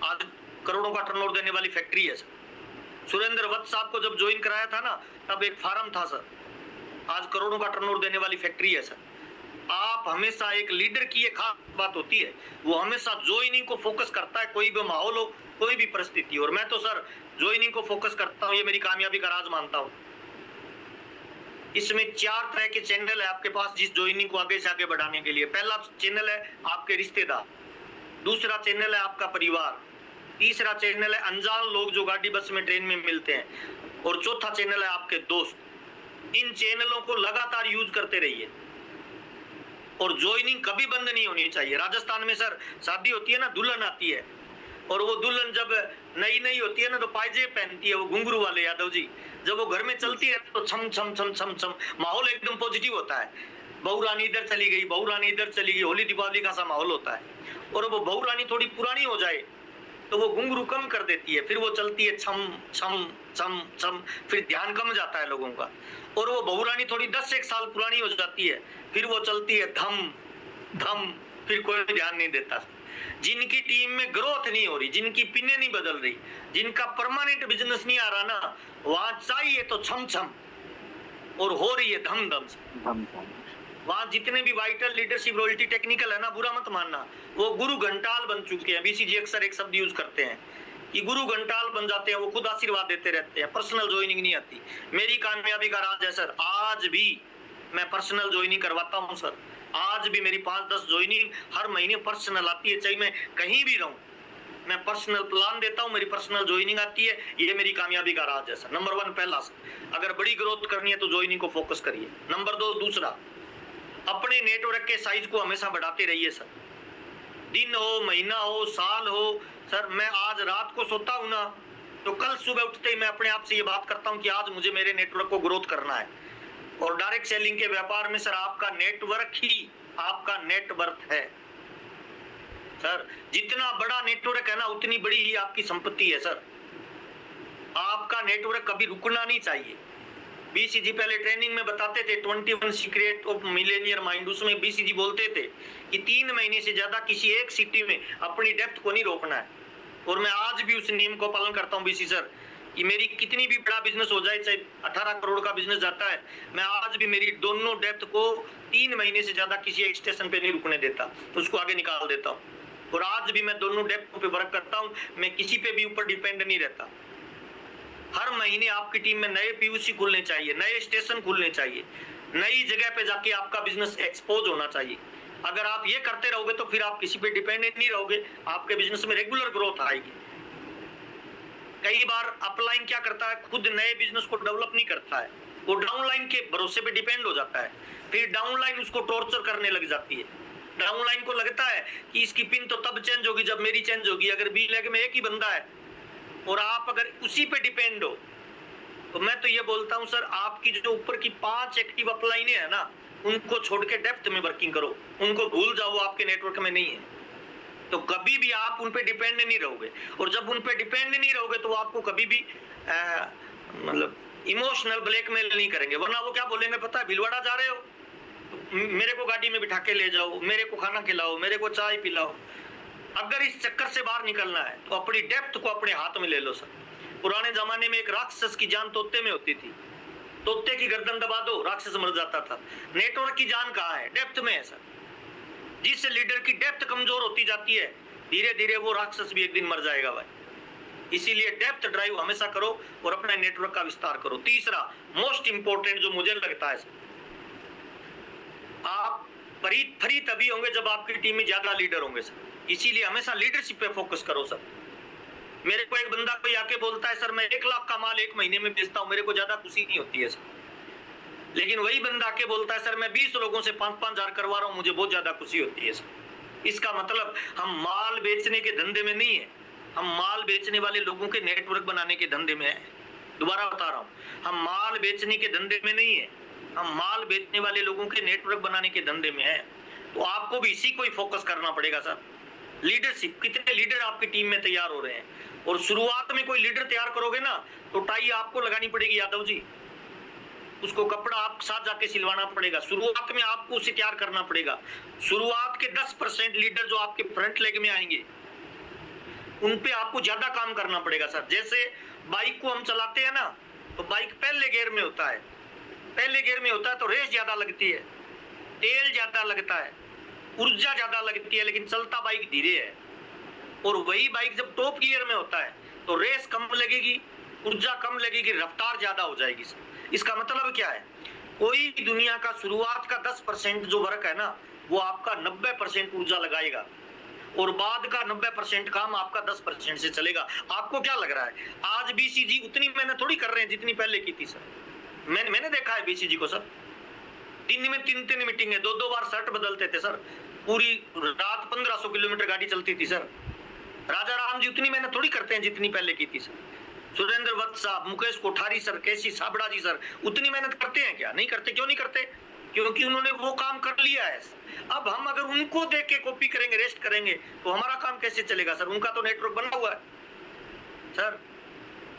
आज करोड़ों का टर्नओवर देने वाली फैक्ट्री है सर। सुरेंद्र वत्स साहब को जब ज्वाइन कराया था ना, तब एक फार्म था सर। आज करोड़ों का टर्नओवर देने वाली फैक्ट्री है सर। आप हमेशा, एक लीडर की एक खास बात होती है, वो हमेशा ज्वाइनिंग को फोकस करता है, कोई भी माहौल हो, कोई भी परिस्थिति हो। और मैं तो सर ज्वाइनिंग को फोकस करता हूँ, ये मेरी कामयाबी का राज मानता हूँ। इसमें 4 तरह के चैनल है आपके पास जिस ज्वाइनिंग को आगे से आगे बढ़ाने के लिए। पहला चैनल है आपके रिश्तेदार, दूसरा चैनल है आपका परिवार, तीसरा चैनल है अनजान लोग जो गाड़ी बस में ट्रेन में मिलते हैं, और चौथा चैनल है आपके दोस्त। इन चैनलों को लगातार यूज करते रहिए और ज्वाइनिंग कभी बंद नहीं होनी चाहिए। राजस्थान में सर शादी होती है ना, दुल्हन आती है, और वो दुल्हन जब नई नई होती है ना तो पायजेब पहनती है, वो घुंघरू वाले यादव जी। जब वो घर में चलती है तो छम छम छम छम छम, माहौल एकदम पॉजिटिव होता है। बहू रानी इधर चली गई, बहू रानी इधर चली गई, होली दीपावली का सा माहौल होता है। और वो बहू रानी थोड़ी पुरानी हो जाए तो वो घुंघरू कम कर देती है, फिर वो चलती है छम छम छम छम, फिर ध्यान कम जाता है लोगों का। और वो बहू रानी थोड़ी 10-1 साल पुरानी हो जाती है, फिर वो चलती है धम धम, फिर कोई ध्यान नहीं देता। जिनकी टीम में ग्रोथ नहीं हो रही, जिनकी पिने नहीं बदल रही, जिनका परमानेंट बिजनेस नहीं आ रहा ना, वहां चाहिए तो छम छम और हो रही है धम धम से। वहां जितने भी वाइटल लीडरशिप रॉयल्टी टेक्निकल है ना, बुरा मत मानना, वो गुरु घंटाल बन चुके हैं। बीसीजी अक्सर एक शब्द यूज करते हैं कि गुरु घंटाल बन जाते हैं, वो खुद आशीर्वाद देते रहते हैं, पर्सनल ज्वाइनिंग नहीं आती। मेरी कामयाबी का राज है सर, आज भी मैं पर्सनल ज्वाइनिंग करवाता हूं सर। आज भी मेरी 5-10 ज्वाइनिंग हर महीने पर्सनल आती है, चाहे मैं कहीं भी रहूं, मैं पर्सनल प्लान देता हूं, मेरी पर्सनल ज्वाइनिंग आती है। ये मेरी कामयाबी का राज है सर। नंबर 1 पहला सर, अगर बड़ी ग्रोथ करनी है तो ज्वाइनिंग को फोकस करिए। नंबर 2 दूसरा, अपने नेटवर्क के साइज को हमेशा बढ़ाते रहिए सर। दिन हो, महीना हो, साल हो सर, मैं आज रात को सोता हूं ना तो कल सुबह उठते ही मैं अपने आप से ये बात करता हूं कि आज मुझे मेरे नेटवर्क को ग्रोथ करना है। और डायरेक्ट सेलिंग के व्यापार में सर आपका नेटवर्क ही आपका नेटवर्थ है सर। जितना बड़ा नेटवर्क है ना, उतनी बड़ी ही आपकी संपत्ति है सर। आपका नेटवर्क कभी रुकना नहीं चाहिए। बीसीजी पहले ट्रेनिंग में बताते थे 21 सीक्रेट ऑफ मिलेनियर माइंड, उसमें बीसीजी बोलते थे कि 3 महीने से ज्यादा किसी एक सिटी में अपनी डेप्थ को नहीं रोकना है। और मैं आज भी उस नियम को पालन करता हूं बीसी सर, कि मेरी कितनी भी बड़ा बिजनेस हो जाए, चाहे 18 करोड़ का बिजनेस जाता है, मैं आज भी मेरी दोनों डेप्थ को 3 महीने से ज्यादा किसी एक स्टेशन पे नहीं रुकने देता, तो उसको आगे निकाल देता हूँ। और आज भी मैं दोनों डेप्थ पे वर्क करता हूँ, मैं किसी पे भी ऊपर डिपेंड नहीं रहता। हर महीने आपकी टीम में नए पीयूसी खुलने चाहिए, नए स्टेशन खुलने चाहिए, नई जगह पे जाके आपका बिजनेस एक्सपोज होना चाहिए। अगर आप ये करते रहोगे तो फिर आप किसी पे डिपेंडेंट नहीं रहोगे, आपके बिजनेस में रेगुलर ग्रोथ आएगी। कई बार अपलाइन क्या करता है, खुद नए बिजनेस को डेवलप नहीं करता है, वो डाउनलाइन के भरोसे पे डिपेंड हो जाता है। फिर डाउनलाइन उसको टॉर्चर करने लग जाती है। डाउनलाइन को लगता है कि इसकी पिन तो तब चेंज होगी जब मेरी चेंज होगी। अगर बी लेग में एक ही बंदा है और आप अगर उसी पे डिपेंड हो, तो मैं तो ये बोलता हूं सर, आपकी जो ऊपर की 5 एक्टिव अपलाइने है ना, उनको छोड़ के डेप्थ में वर्किंग करो, उनको भूल जाओ, वो आपके नेटवर्क में नहीं है। तो कभी भी आप उन पे डिपेंड नहीं रहोगे, और जब उन पे डिपेंड नहीं रहोगे तो वो आपको कभी भी मतलब इमोशनल ब्लैकमेल नहीं करेंगे। वरना वो क्या बोलेंगे पता है, भिलवाड़ा जा रहे हो तो मेरे को गाड़ी में बिठा के ले जाओ, मेरे को खाना खिलाओ, मेरे को चाय पिलाओ। अगर इस चक्कर से बाहर निकलना है तो अपनी डेप्थ को अपने हाथ में ले लो सर। पुराने जमाने में एक राक्षस की जान तोते में होती थी, तोते की गर्दन दबा दो, राक्षस मर जाता था। नेटवर्क की जान कहाँ है? डेप्थ में है सर। जिस लीडर की डेप्थ कमजोर होती जाती है, धीरे धीरे वो राक्षस भी एक दिन मर जाएगा भाई। इसीलिए डेप्थ ड्राइव हमेशा करो और अपने नेटवर्क का विस्तार करो। तीसरा मोस्ट इंपोर्टेंट जो मुझे लगता है, आप फ्री तभी होंगे जब आपकी टीम में ज्यादा लीडर होंगे सर। इसीलिए हमेशा लीडरशिप पे फोकस करो सर। मेरे को एक बंदा कोई आके बोलता है सर मैं 1 लाख का माल 1 महीने में बेचता हूँ, मेरे को ज्यादा खुशी नहीं होती है सर। लेकिन वही बंदा आके बोलता है सर मैं 20 लोगों से 5-5 हजार करवा रहा हूँ, मुझे बहुत ज्यादा खुशी होती है सर। इसका मतलब हम माल बेचने के धंधे में नहीं है, हम माल बेचने वाले लोगों के नेटवर्क बनाने के धंधे में है। दोबारा बता रहा हूँ, हम माल बेचने के धंधे में नहीं है, हम माल बेचने वाले लोगों के नेटवर्क बनाने के धंधे में है। तो आपको भी इसी को ही फोकस करना पड़ेगा सर। लीडरशिप, कितने लीडर आपकी टीम में तैयार हो रहे हैं, और शुरुआत में कोई लीडर तैयार करोगे ना तो टाई आपको लगानी पड़ेगी यादव जी, उसको कपड़ा आप साथ जाके सिलवाना पड़ेगा। शुरुआत में आपको उसे तैयार करना पड़ेगा। शुरुआत के 10% लीडर जो आपके फ्रंट लेग में आएंगे उन पे आपको ज्यादा काम करना पड़ेगा सर। जैसे बाइक को हम चलाते हैं ना, तो बाइक पहले गियर में होता है, पहले गियर में होता है तो रेस ज्यादा लगती है, तेल ज्यादा लगता है, ऊर्जा ज्यादा लगती है, लेकिन चलता बाइक धीरे है। और वही बाइक जब टॉप गियर में होता है तो रेस कम लगेगी, ऊर्जा कम लगेगी, रफ्तार ज्यादा हो जाएगी सर। इसका मतलब क्या है, कोई दुनिया का शुरुआत का 10% जो वर्क है ना, वो आपका 90% ऊर्जा लगाएगा, और बाद का 90% काम आपका 10% से चलेगा। आपको क्या लग रहा है, आज बीसीजी उतनी मेहनत थोड़ी कर रहे हैं जितनी पहले की थी सर। मैंने देखा है बीसीजी को सर, दिन में 3-3 मीटिंग है, 2-2 बार शर्ट बदलते थे सर, पूरी रात 1500 किलोमीटर गाड़ी चलती थी सर। राजा राम जी उतनी मेहनत थोड़ी करते हैं जितनी पहले की थी सर। सुरेंद्र वत्स साहब, मुकेश कोठारी सर, केसी साबड़ा जी सर, उतनी मेहनत करते हैं क्या? नहीं करते। क्यों नहीं करते? क्योंकि उन्होंने वो काम कर लिया है। अब हम अगर उनको देख के कॉपी करेंगे, रेस्ट करेंगे, तो हमारा काम कैसे चलेगा सर? उनका तो नेटवर्क बना हुआ है सर,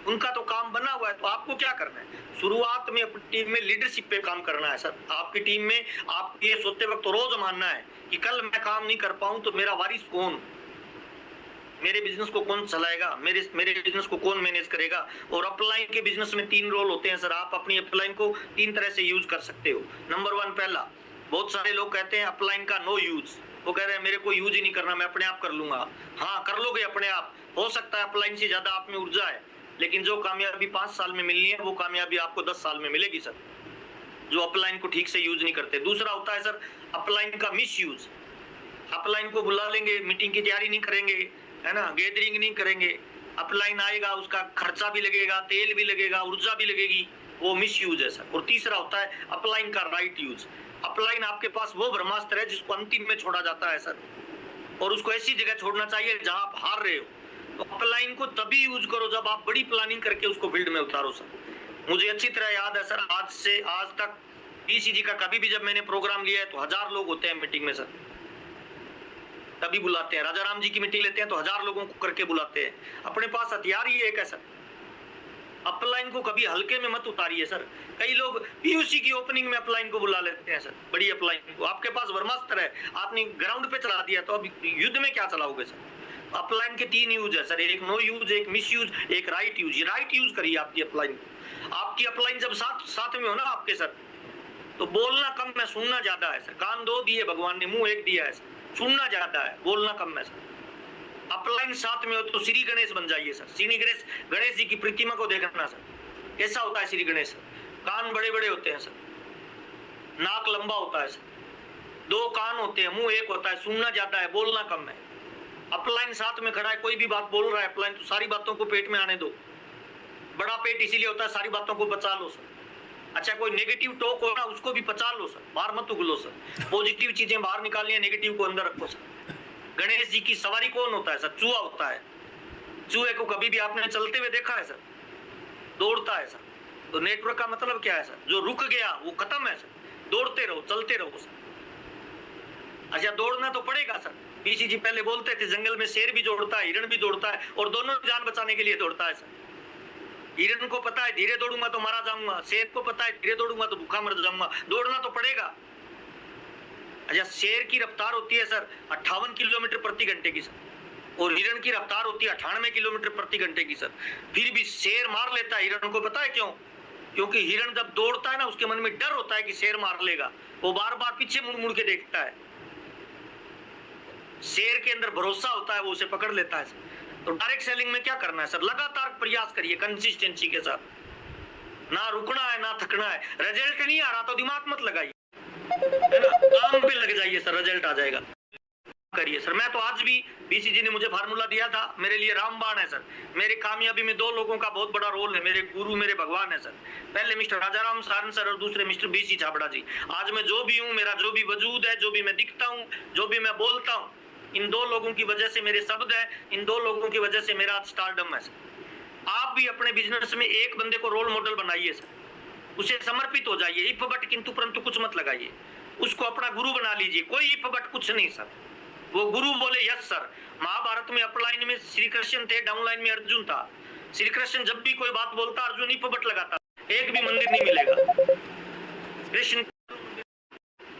उनका तो काम बना हुआ है। तो आपको क्या करना है, शुरुआत में अपनी टीम में लीडरशिप पे काम करना है सर। आपकी टीम में आप ये सोते वक्त तो रोज मानना है कि कल मैं काम नहीं कर पाऊं तो मेरा वारिस कौन, मेरे बिजनेस को कौन चलाएगा, मेरे बिजनेस को कौन मैनेज करेगा। और अपलाइन के बिजनेस में 3 रोल होते हैं सर। आप अपनी अपलाइन को 3 तरह से यूज कर सकते हो। नंबर 1, पहला, बहुत सारे लोग कहते हैं अपलाइन का नो यूज, वो कह रहे हैं मेरे को यूज ही नहीं करना, मैं अपने आप कर लूंगा। हाँ, कर लोगे अपने आप, हो सकता है अपलाइन से ज्यादा आप में ऊर्जा है, लेकिन जो कामयाबी 5 साल में मिलनी है वो कामयाबी आपको 10 साल में मिलेगी सर, जो अपलाइन को ठीक से यूज नहीं करते। दूसरा होता है सर अपलाइन का मिस यूज। अपलाइन को बुला लेंगे, मीटिंग की तैयारी नहीं करेंगे, है ना, गैदरिंग नहीं करेंगे, अपलाइन आएगा, उसका खर्चा भी लगेगा, तेल भी लगेगा, ऊर्जा भी लगेगी, वो मिस यूज है सर। और तीसरा होता है अपलाइन का राइट यूज। अपलाइन आपके पास वो ब्रह्मास्त्र है जिसको अंतिम में छोड़ा जाता है सर, और उसको ऐसी जगह छोड़ना चाहिए जहां आप हार रहे हो। तो अपलाइन को तभी यूज करो जब आप बड़ी प्लानिंग करके उसको फील्ड में उतारो सर। मुझे अच्छी तरह याद है सर, आज से आज तक बीसीजी का कभी भी जब मैंने प्रोग्राम लिया है तो 1000 लोग होते हैं मीटिंग में सर, तभी बुलाते हैं। राजा राम जी की मीटिंग लेते हैं तो 1000 लोगों को करके बुलाते हैं। अपने पास हथियार ही एक है सर, अपलाइन को कभी हल्के में मत उतारिए सर। कई लोग पीयूसी की ओपनिंग में अपलाइन को बुला लेते हैं सर, बड़ी अपलाइन को। आपके पास ब्रह्मास्त्र है, आपने ग्राउंड पे चला दिया, तो अब युद्ध में क्या चलाओगे सर? अपलाइन के 3 यूज है सर, एक नो यूज, एक मिस यूज, एक राइट यूज। राइट यूज करिए आपकी अपलाइन। आपकी अपलाइन जब साथ में हो ना आपके सर, तो बोलना कम है, सुनना ज्यादा है सर। कान 2 दिए भगवान ने, मुंह 1 दिया है सर, सुनना ज्यादा है, बोलना कम है सर। अपलाइन साथ में हो तो श्री गणेश बन जाइए सर। श्री गणेश जी की प्रतिमा को देखना सर, कैसा होता है श्री गणेश। कान बड़े बड़े होते हैं सर, नाक लंबा होता है सर, 2 कान होते हैं, मुंह 1 होता है, सुनना ज्यादा है, बोलना कम है। अपलाइन साथ में खड़ा है, कोई भी बात बोल रहा है अपलाइन, तो सारी बातों को पेट में आने दो। बड़ा पेट इसीलिए होता है, सारी बातों को बचा लो सर। अच्छा, कोई नेगेटिव टॉक हो ना, उसको भी पचा लो सर, बाहर मत उगलो सर। पॉजिटिव चीजें बाहर निकालनी है, नेगेटिव को अंदर रखो सर। गणेश जी की सवारी कौन होता है सर? चूहा होता है। चूहे को कभी भी आपने चलते हुए देखा है सर? दौड़ता है सर। तो नेटवर्क का मतलब क्या है सर? जो रुक गया वो खत्म है सर, दौड़ते रहो, चलते रहो सर। अच्छा, दौड़ना तो पड़ेगा सर। बीसीजी पहले बोलते थे जंगल में शेर भी दौड़ता है, हिरण भी दौड़ता है, और दोनों जान बचाने के लिए दौड़ता है सर। हिरण को पता है धीरे दौड़ूंगा तो मारा जाऊंगा, शेर को पता है धीरे दौड़ूंगा तो भूखा मर जाऊंगा, दौड़ना तो पड़ेगा। अच्छा, शेर की रफ्तार होती है सर 58 किलोमीटर प्रति घंटे की सर, और हिरण की रफ्तार होती है 98 किलोमीटर प्रति घंटे की सर। फिर भी शेर मार लेता है हिरण को, पता है क्यों? क्योंकि हिरण जब दौड़ता है ना, उसके मन में डर होता है कि शेर मार लेगा, वो बार बार पीछे मुड़ मुड़ के देखता है। शेर के अंदर भरोसा होता है, वो उसे पकड़ लेता है सर। तो डायरेक्ट सेलिंग में क्या करना है सर? लगातार प्रयास करिए कंसिस्टेंसी के साथ, ना रुकना है ना थकना है। रिजल्ट नहीं आ रहा तो दिमाग मत लगाइए, है ना, काम पे लग जाइए सर, रिजल्ट आ जाएगा। करिए सर। मैं तो आज भी, बीसीजी ने मुझे फार्मूला दिया था, मेरे लिए रामबाण है सर। मेरी कामयाबी में 2 लोगों का बहुत बड़ा रोल है, मेरे गुरु, मेरे भगवान है सर। पहले मिस्टर राजाराम सारन सर, और दूसरे मिस्टर बीसी छाबड़ा जी। आज मैं जो भी हूँ, मेरा जो भी वजूद है, जो भी मैं दिखता हूँ, जो भी मैं बोलता हूँ, इन 2 लोगों की वजह से मेरे शब्द है, इन 2 लोगों की वजह से मेरा स्टारडम है सर। आप भी अपने बिजनेस में एक बंदे को रोल मॉडल बनाइए सर, उसे समर्पित हो जाइए, इफ बट किंतु परंतु कुछ मत लगाइए, उसको अपना गुरु बना लीजिए, कोई इफ बट कुछ नहीं सर, वो गुरु बोले यस सर। महाभारत में अपलाइन में श्री कृष्ण थे, डाउनलाइन में अर्जुन था। श्री कृष्ण जब भी कोई बात बोलता अर्जुन इफ बट लगाता, एक भी मंदिर नहीं मिलेगा। कृष्ण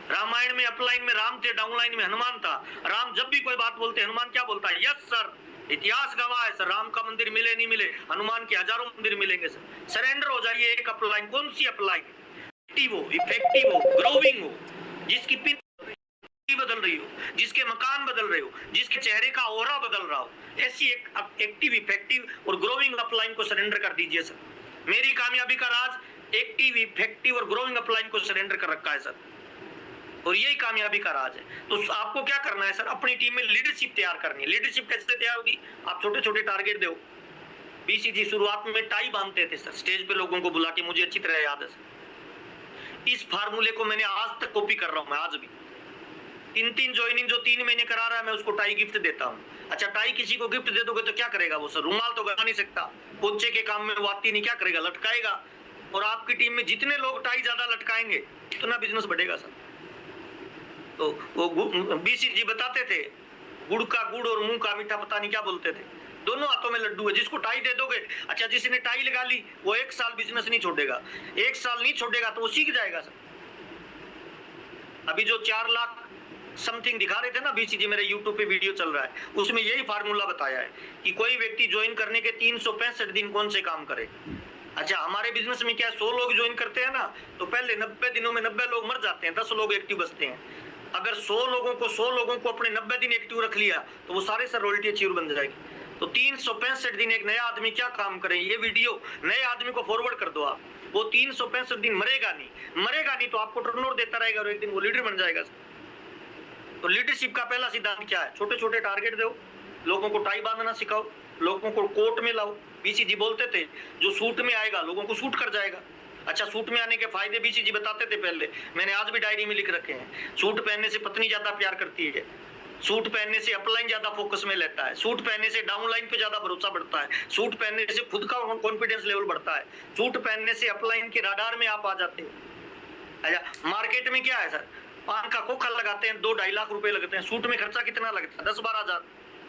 रामायण में अपलाइन में राम थे, डाउनलाइन में हनुमान था। राम जब भी कोई बात बोलते हनुमान क्या बोलता है, यस सर। इतिहास गवाह है सर, राम का मंदिर मिले नहीं मिले, हनुमान के हजारों मंदिर मिलेंगे सर। सरेंडर हो जाइए एक अपलाइन, कौन सी अपलाइन, एक्टिव हो, इफेक्टिव हो, ग्रोविंग हो, जिसकी पिन बदल रही हो, जिसके मकान बदल रहे हो, जिसके चेहरे का ओरा बदल रहा हो, ऐसी एक एक्टिव इफेक्टिव और ग्रोविंग अपलाइन को सरेंडर कर दीजिए सर। मेरी कामयाबी का राज एक्टिव इफेक्टिव और ग्रोविंग अपलाइन को सरेंडर कर रखा है सर, और यही कामयाबी का राज है। तो आपको क्या करना है सर, अपनी टीम में लीडरशिप तैयार करनी है। लीडरशिप कैसे तैयार होगी, आप छोटे छोटे टारगेट दो। बीसीजी शुरुआत में टाई बांधते थे सर, स्टेज पे लोगों को बुला के, मुझे अच्छी तरह याद है सर। इस फार्मूले को मैंने आज तक कॉपी कर रहा हूं मैं, आज भी 3 ज्वाइनिंग जो 3 महीने करा रहा है, मैं उसको टाई गिफ्ट देता हूँ। अच्छा, टाई किसी को गिफ्ट दे दोगे तो क्या करेगा वो सर, रुमाल तो गवा नहीं सकता, पोचे के काम में वो आती नहीं, क्या करेगा, लटकाएगा। और आपकी टीम में जितने लोग टाई ज्यादा लटकाएंगे उतना बिजनेस बढ़ेगा सर। तो वो बीसीजी बताते थे, गुड़ का गुड़ और मुंह का मीठा पता नहीं क्या बोलते थे, दोनों हाथों में लड्डू है, जिसको टाई दे दोगे। अच्छा, जिसने टाई लगा ली वो 1 साल बिजनेस नहीं छोड़ेगा, 1 साल नहीं छोड़ेगा तो वो सीख जाएगा सर। अभी जो 4 लाख समथिंग दिखा रहे थे ना बीसीजी, मेरे यूट्यूब पे वीडियो चल रहा है, उसमें यही फार्मूला बताया है कि कोई व्यक्ति ज्वाइन करने के 365 दिन कौन से काम करे। अच्छा, हमारे बिजनेस में क्या 100 लोग ज्वाइन करते हैं ना, तो पहले 90 दिनों में 90 लोग मर जाते हैं, 10 लोग एक्टिव बचते हैं। अगर 100 लोगों को अपने 90 दिन एक्टिव रख लिया तो वो सारे सर रॉयल्टी अचीवर बन जाएगी। तो 365 दिन एक नया आदमी क्या काम करे, ये वीडियो नए आदमी को फॉरवर्ड कर दो आप, वो 365 दिन मरेगा नहीं तो आपको टर्नओवर देता रहेगा और एक दिन वो लीडर बन जाएगा। तो लीडरशिप का पहला सिद्धांत क्या है, छोटे छोटे टारगेट दो, लोगों को टाई बांधना सिखाओ, लोगों को कोट में लाओ। बीसीजी बोलते थे जो सूट में आएगा लोगों को सूट कर जाएगा। अच्छा, सूट में आने के फायदे बीसीजी बताते थे पहले, मैंने आज भी डायरी में लिख रखे हैं। सूट पहनने से पत्नी ज्यादा प्यार करती है, सूट पहनने से अपलाइन ज्यादा फोकस में लेता है, सूट पहनने से डाउनलाइन पे ज्यादा भरोसा बढ़ता है, सूट पहनने से खुद का कॉन्फिडेंस लेवल बढ़ता है, सूट पहनने से अपलाइन के राडार में आप आ जाते हो। अच्छा, मार्केट में क्या है सर, पान का खोखा लगाते हैं, 2-2.5 लाख रुपए लगते हैं, सूट में खर्चा कितना लगता है, 10-12 हजार।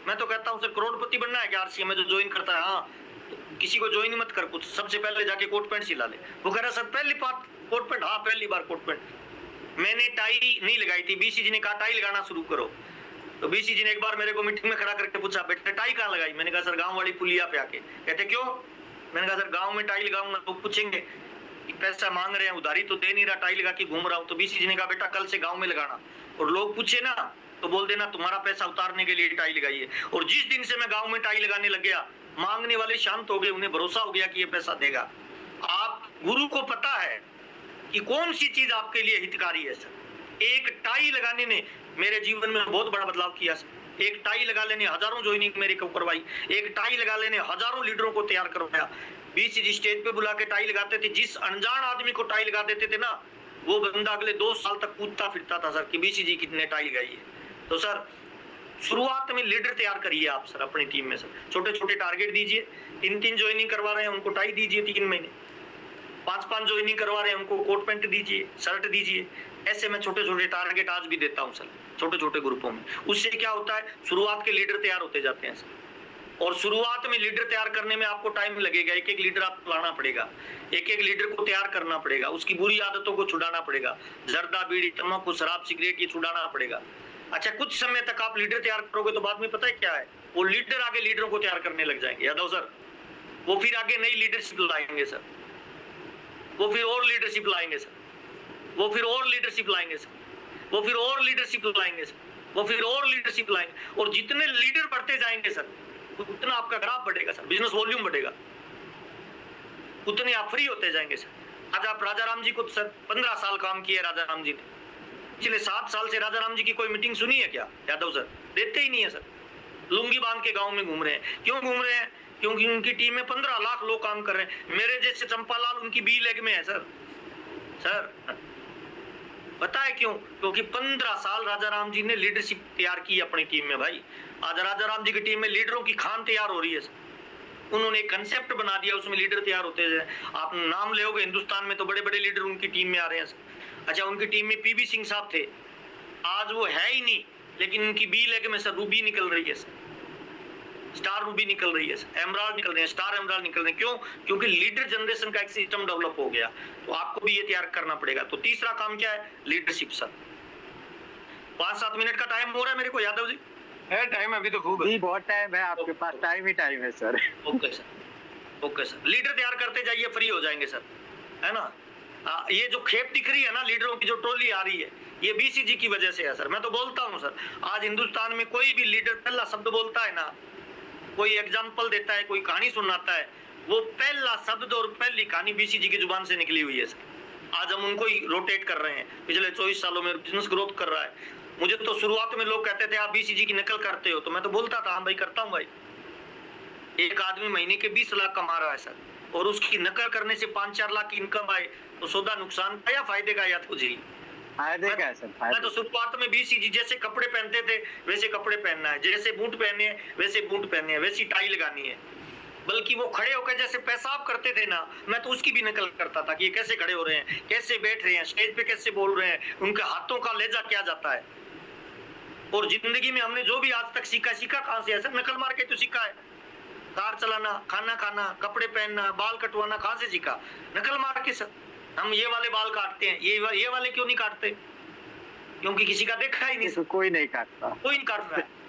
मैं तो कहता हूँ सर करोड़पति बनना है क्या आरसीएम में जो ज्वाइन करता है, हाँ किसी को ज्वाइन मत कर, कुछ सबसे पहले जाके कोट पैंट सिला ले। वो कह रहा सर पहली बार कोट पैंट, हाँ पहली बार कोट पैंट। मैंने टाई नहीं लगाई थी, बीसीजी ने कहा टाई लगाना शुरू करो। तो बीसीजी ने एक बार मेरे को मीटिंग में खड़ा करके पूछा, बेटे टाई कहाँ लगाई, मैंने कहा सर गाँव वाली पुलिया पे आके। कहते क्यों, मैंने कहा सर गाँव में टाई लगाऊंगा तो पूछेंगे कि पैसा मांग रहे हैं, उधारी तो दे नहीं रहा, टाई लगा के घूम रहा हूँ। तो बीसीजी ने कहा बेटा कल से गाँव में लगाना, और लोग पूछे ना तो बोल देना तुम्हारा पैसा उतारने के लिए टाई लगाई है। और जिस दिन से मैं गाँव में टाई लगाने लग गया, मांगने वाले शांत हो गए, उन्हें भरोसा हो गया कि ये पैसा देगा। आप गुरु को पता है कि कौन सी चीज आपके लिए हितकारी है सर। एक टाई लगाने ने मेरे जीवन में बहुत बड़ा बदलाव किया सर। एक टाई लगा लेने हजारों ज्वाइनिंग मेरे को करवाई, एक टाई लगा लेने हजारों लीडरों को तैयार करवाया। बीसीजी स्टेज पे बुला के टाई लगाते थे, जिस अनजान आदमी को टाई लगा देते थे ना, वो बंदा अगले 2 साल तक कूदता फिरता था सर कि बीसीजी कितने टाई लगाई है। तो सर शुरुआत में लीडर तैयार करिए आप सर अपनी टीम में सर, छोटे छोटे टारगेट दीजिए। 3 ज्वाइनिंग करवा रहे हैं उनको टाई दीजिए 3 महीने, 5 ज्वाइनिंग करवा रहे हैं उनको कोट पैंट दीजिए, शर्ट दीजिए। ऐसे मैं छोटे छोटे टारगेट आज भी देता हूं सर, छोटे छोटे ग्रुपों में। उससे क्या होता है, शुरुआत के लीडर तैयार होते जाते हैं सर। और शुरुआत में लीडर तैयार करने में आपको टाइम लगेगा, एक एक लीडर आपको लाना पड़ेगा, एक एक लीडर को तैयार करना पड़ेगा, उसकी बुरी आदतों को छुड़ाना पड़ेगा, जर्दा बीड़ी तंबाकू शराब सिगरेट ये छुड़ाना पड़ेगा। अच्छा, कुछ समय तक आप लीडर तैयार करोगे तो बाद में पता है क्या है, वो लीडर आगे लीडरों को तैयार करने लग जाएंगे यादव सर। वो फिर आगे नई लीडरशिप लाएंगे सर, वो फिर और लीडरशिप लाएंगे सर, वो फिर और लीडरशिप लाएंगे सर, वो फिर और लीडरशिप लाएंगे सर, वो फिर और लीडरशिप लाएंगे। और जितने लीडर बढ़ते जाएंगे सर, उतना आपका ग्राफ बढ़ेगा सर, बिजनेस वॉल्यूम बढ़ेगा, उतने आप फ्री होते जाएंगे सर। आज आप राजा राम जी को सर 15 साल काम किए राजा राम जी ने, पिछले 7 साल से राजा राम जी की कोई मीटिंग सुनी है क्या यादव सर? देते ही नहीं है सर, लुंगी बांध के गांव में घूम रहे हैं। क्यों घूम रहे हैं? क्योंकि उनकी टीम में 15 लाख लोग काम कर रहे हैं। मेरे जैसे चंपालाल उनकी बी लेग में है सर। सर पता है क्यों? क्योंकि 15 साल राजा राम जी ने लीडरशिप तैयार की अपनी टीम में भाई। आज राजा राम जी की टीम में लीडरों की खान तैयार हो रही है सर। उन्होंने एक कंसेप्ट बना दिया, उसमें लीडर तैयार होते हैं। आप नाम लेओगे हिंदुस्तान में तो बड़े बड़े लीडर उनकी टीम में आ रहे हैं। अच्छा, उनकी टीम में पीवी सिंह साहब थे, आज वो है ही नहीं, लेकिन उनकी बी लेग में सर रूबी निकल रही है, स्टार रूबी निकल रही है, एमराल्ड निकल रहे हैं, स्टार एमराल्ड निकल रहे हैं। क्यों? क्योंकि लीडर जनरेशन का एक सिस्टम डेवलप हो गया, तो आपको भी ये तैयार करना पड़ेगा। तो तीसरा काम क्या है? Leadership sir. 5-7 मिनट का टाइम हो रहा है मेरे को, यादव जी? है टाइम अभी तो खूब है। जी बहुत टाइम है आपके पास, टाइम ही टाइम है sir. Okay sir, okay sir. Leader तैयार करते जाइए, फ्री हो जाएंगे सर, है ना? ये जो खेप दिख रही है ना, लीडरों की जो ट्रॉली आ रही है, ये बीसीजी की वजह से है सर। मैं तो बोलता हूँ सर, आज हिंदुस्तान में कोई भी लीडर पहला शब्द बोलता है ना, कोई एग्जाम्पल देता है, कोई कहानी सुनाता है, वो पहला शब्द और पहली कहानी बीसीजी की जुबान से निकली हुई है सर। आज हम उनको ही रोटेट कर रहे हैं। पिछले 24 सालों में बिजनेस ग्रोथ कर रहा है। मुझे तो शुरुआत में लोग कहते थे आप बीसीजी की नकल करते हो, तो मैं तो बोलता था हाँ भाई करता हूँ भाई। एक आदमी महीने के 20 लाख कमा रहा है सर, और उसकी नकल करने से 5-4 लाख की इनकम आए, तो सौदा नुकसान का या फायदे का? या तो जी फायदे का है सर, मैं फायदे। तो शुरुआत में बीसीजी जैसे कपड़े पहनते थे वैसे कपड़े पहनना है, जैसे बूट पहने हैं वैसे बूट पहने हैं, वैसी टाई लगानी है। बल्कि वो खड़े होकर जैसे पेशाब करते थे ना, मैं तो उसकी भी नकल करता था कि ये कैसे खड़े हो रहे हैं, कैसे बैठ रहे हैं, स्टेज पे कैसे बोल रहे हैं, उनके हाथों का लहजा क्या जाता है। और जिंदगी में हमने जो भी आज तक सीखा कहाँ से है सर? नकल मार के तो सीखा है। कार चलाना, खाना खाना, कपड़े पहनना, बाल कटवाना कहाँ से सीखा? नकल मार के सर। हम ये वाले बाल काटते हैं, ये वाले क्यों नहीं काटते? क्योंकि किसी का देखा ही नहीं सर, कोई नहीं काटता। कोई नहीं काट रहा है।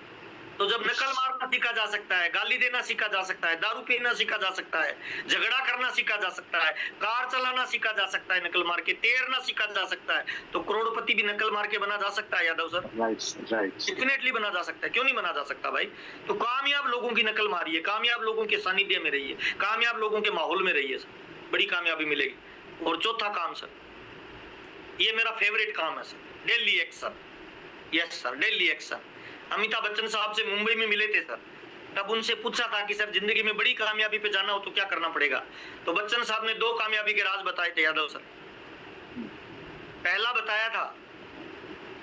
तो जब नकल मारना सीखा जा सकता है, गाली देना सीखा जा सकता है, दारू पीना सीखा जा सकता है, झगड़ा करना सीखा जा सकता है, कार चलाना सीखा जा सकता है, नकल मार के तैरना सीखा जा सकता है, तो करोड़पति भी नकल मार के बना जा सकता है Yadav sir. Right right. Definitely बना जा सकता है, क्यों नहीं बना जा सकता भाई? तो कामयाब लोगों की नकल मारिए, कामयाब लोगों के सानिध्य में रहिए, कामयाब लोगों के माहौल में रहिए सर, बड़ी कामयाबी मिलेगी। और चौथा काम सर, ये मेरा फेवरेट काम है sir, daily action. Yes sir, daily action. Amitabh Bachchan साहब से मुंबई में मिले थे सर, तब उनसे पूछा था कि सर जिंदगी में बड़ी कामयाबी पे जाना हो तो क्या करना पड़ेगा? तो बच्चन साहब ने 2 कामयाबी के राज बताए थे यादव सर। पहला बताया था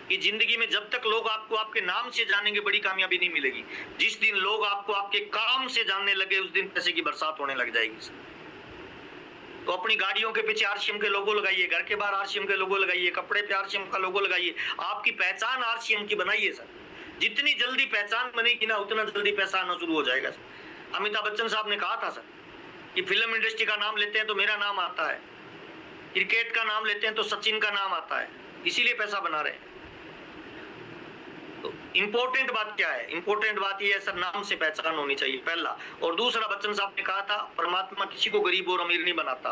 कि जिंदगी में जब तक लोग आपको आपके नाम से जानेंगे बड़ी कामयाबी नहीं मिलेगी। जिस दिन लोग आपको आपके काम से जानने लगे उस दिन पैसे की बरसात होने लग जाएगी सर। तो अपनी गाड़ियों के पीछे आरसीएम के लोगो लगाइए, घर के बाहर आरसीएम के लोगो लगाइए, कपड़े पे आरसीएम का लोगो लगाइए, आपकी पहचान आरसीएम की बनाइए सर। जितनी जल्दी पहचान बनेगी ना, उतना जल्दी पैसा आना शुरू हो जाएगा सर। अमिताभ बच्चन साहब ने कहा था सर कि फिल्म इंडस्ट्री का नाम लेते हैं तो मेरा नाम आता है, क्रिकेट का नाम लेते हैं तो सचिन का नाम आता है, इसीलिए पैसा बना रहे हैं। तो इंपॉर्टेंट बात क्या है? इंपॉर्टेंट बात ये है सर, नाम से पहचान होनी चाहिए, पहला। और दूसरा, बच्चन साहब ने कहा था परमात्मा किसी को गरीब और अमीर नहीं बनाता,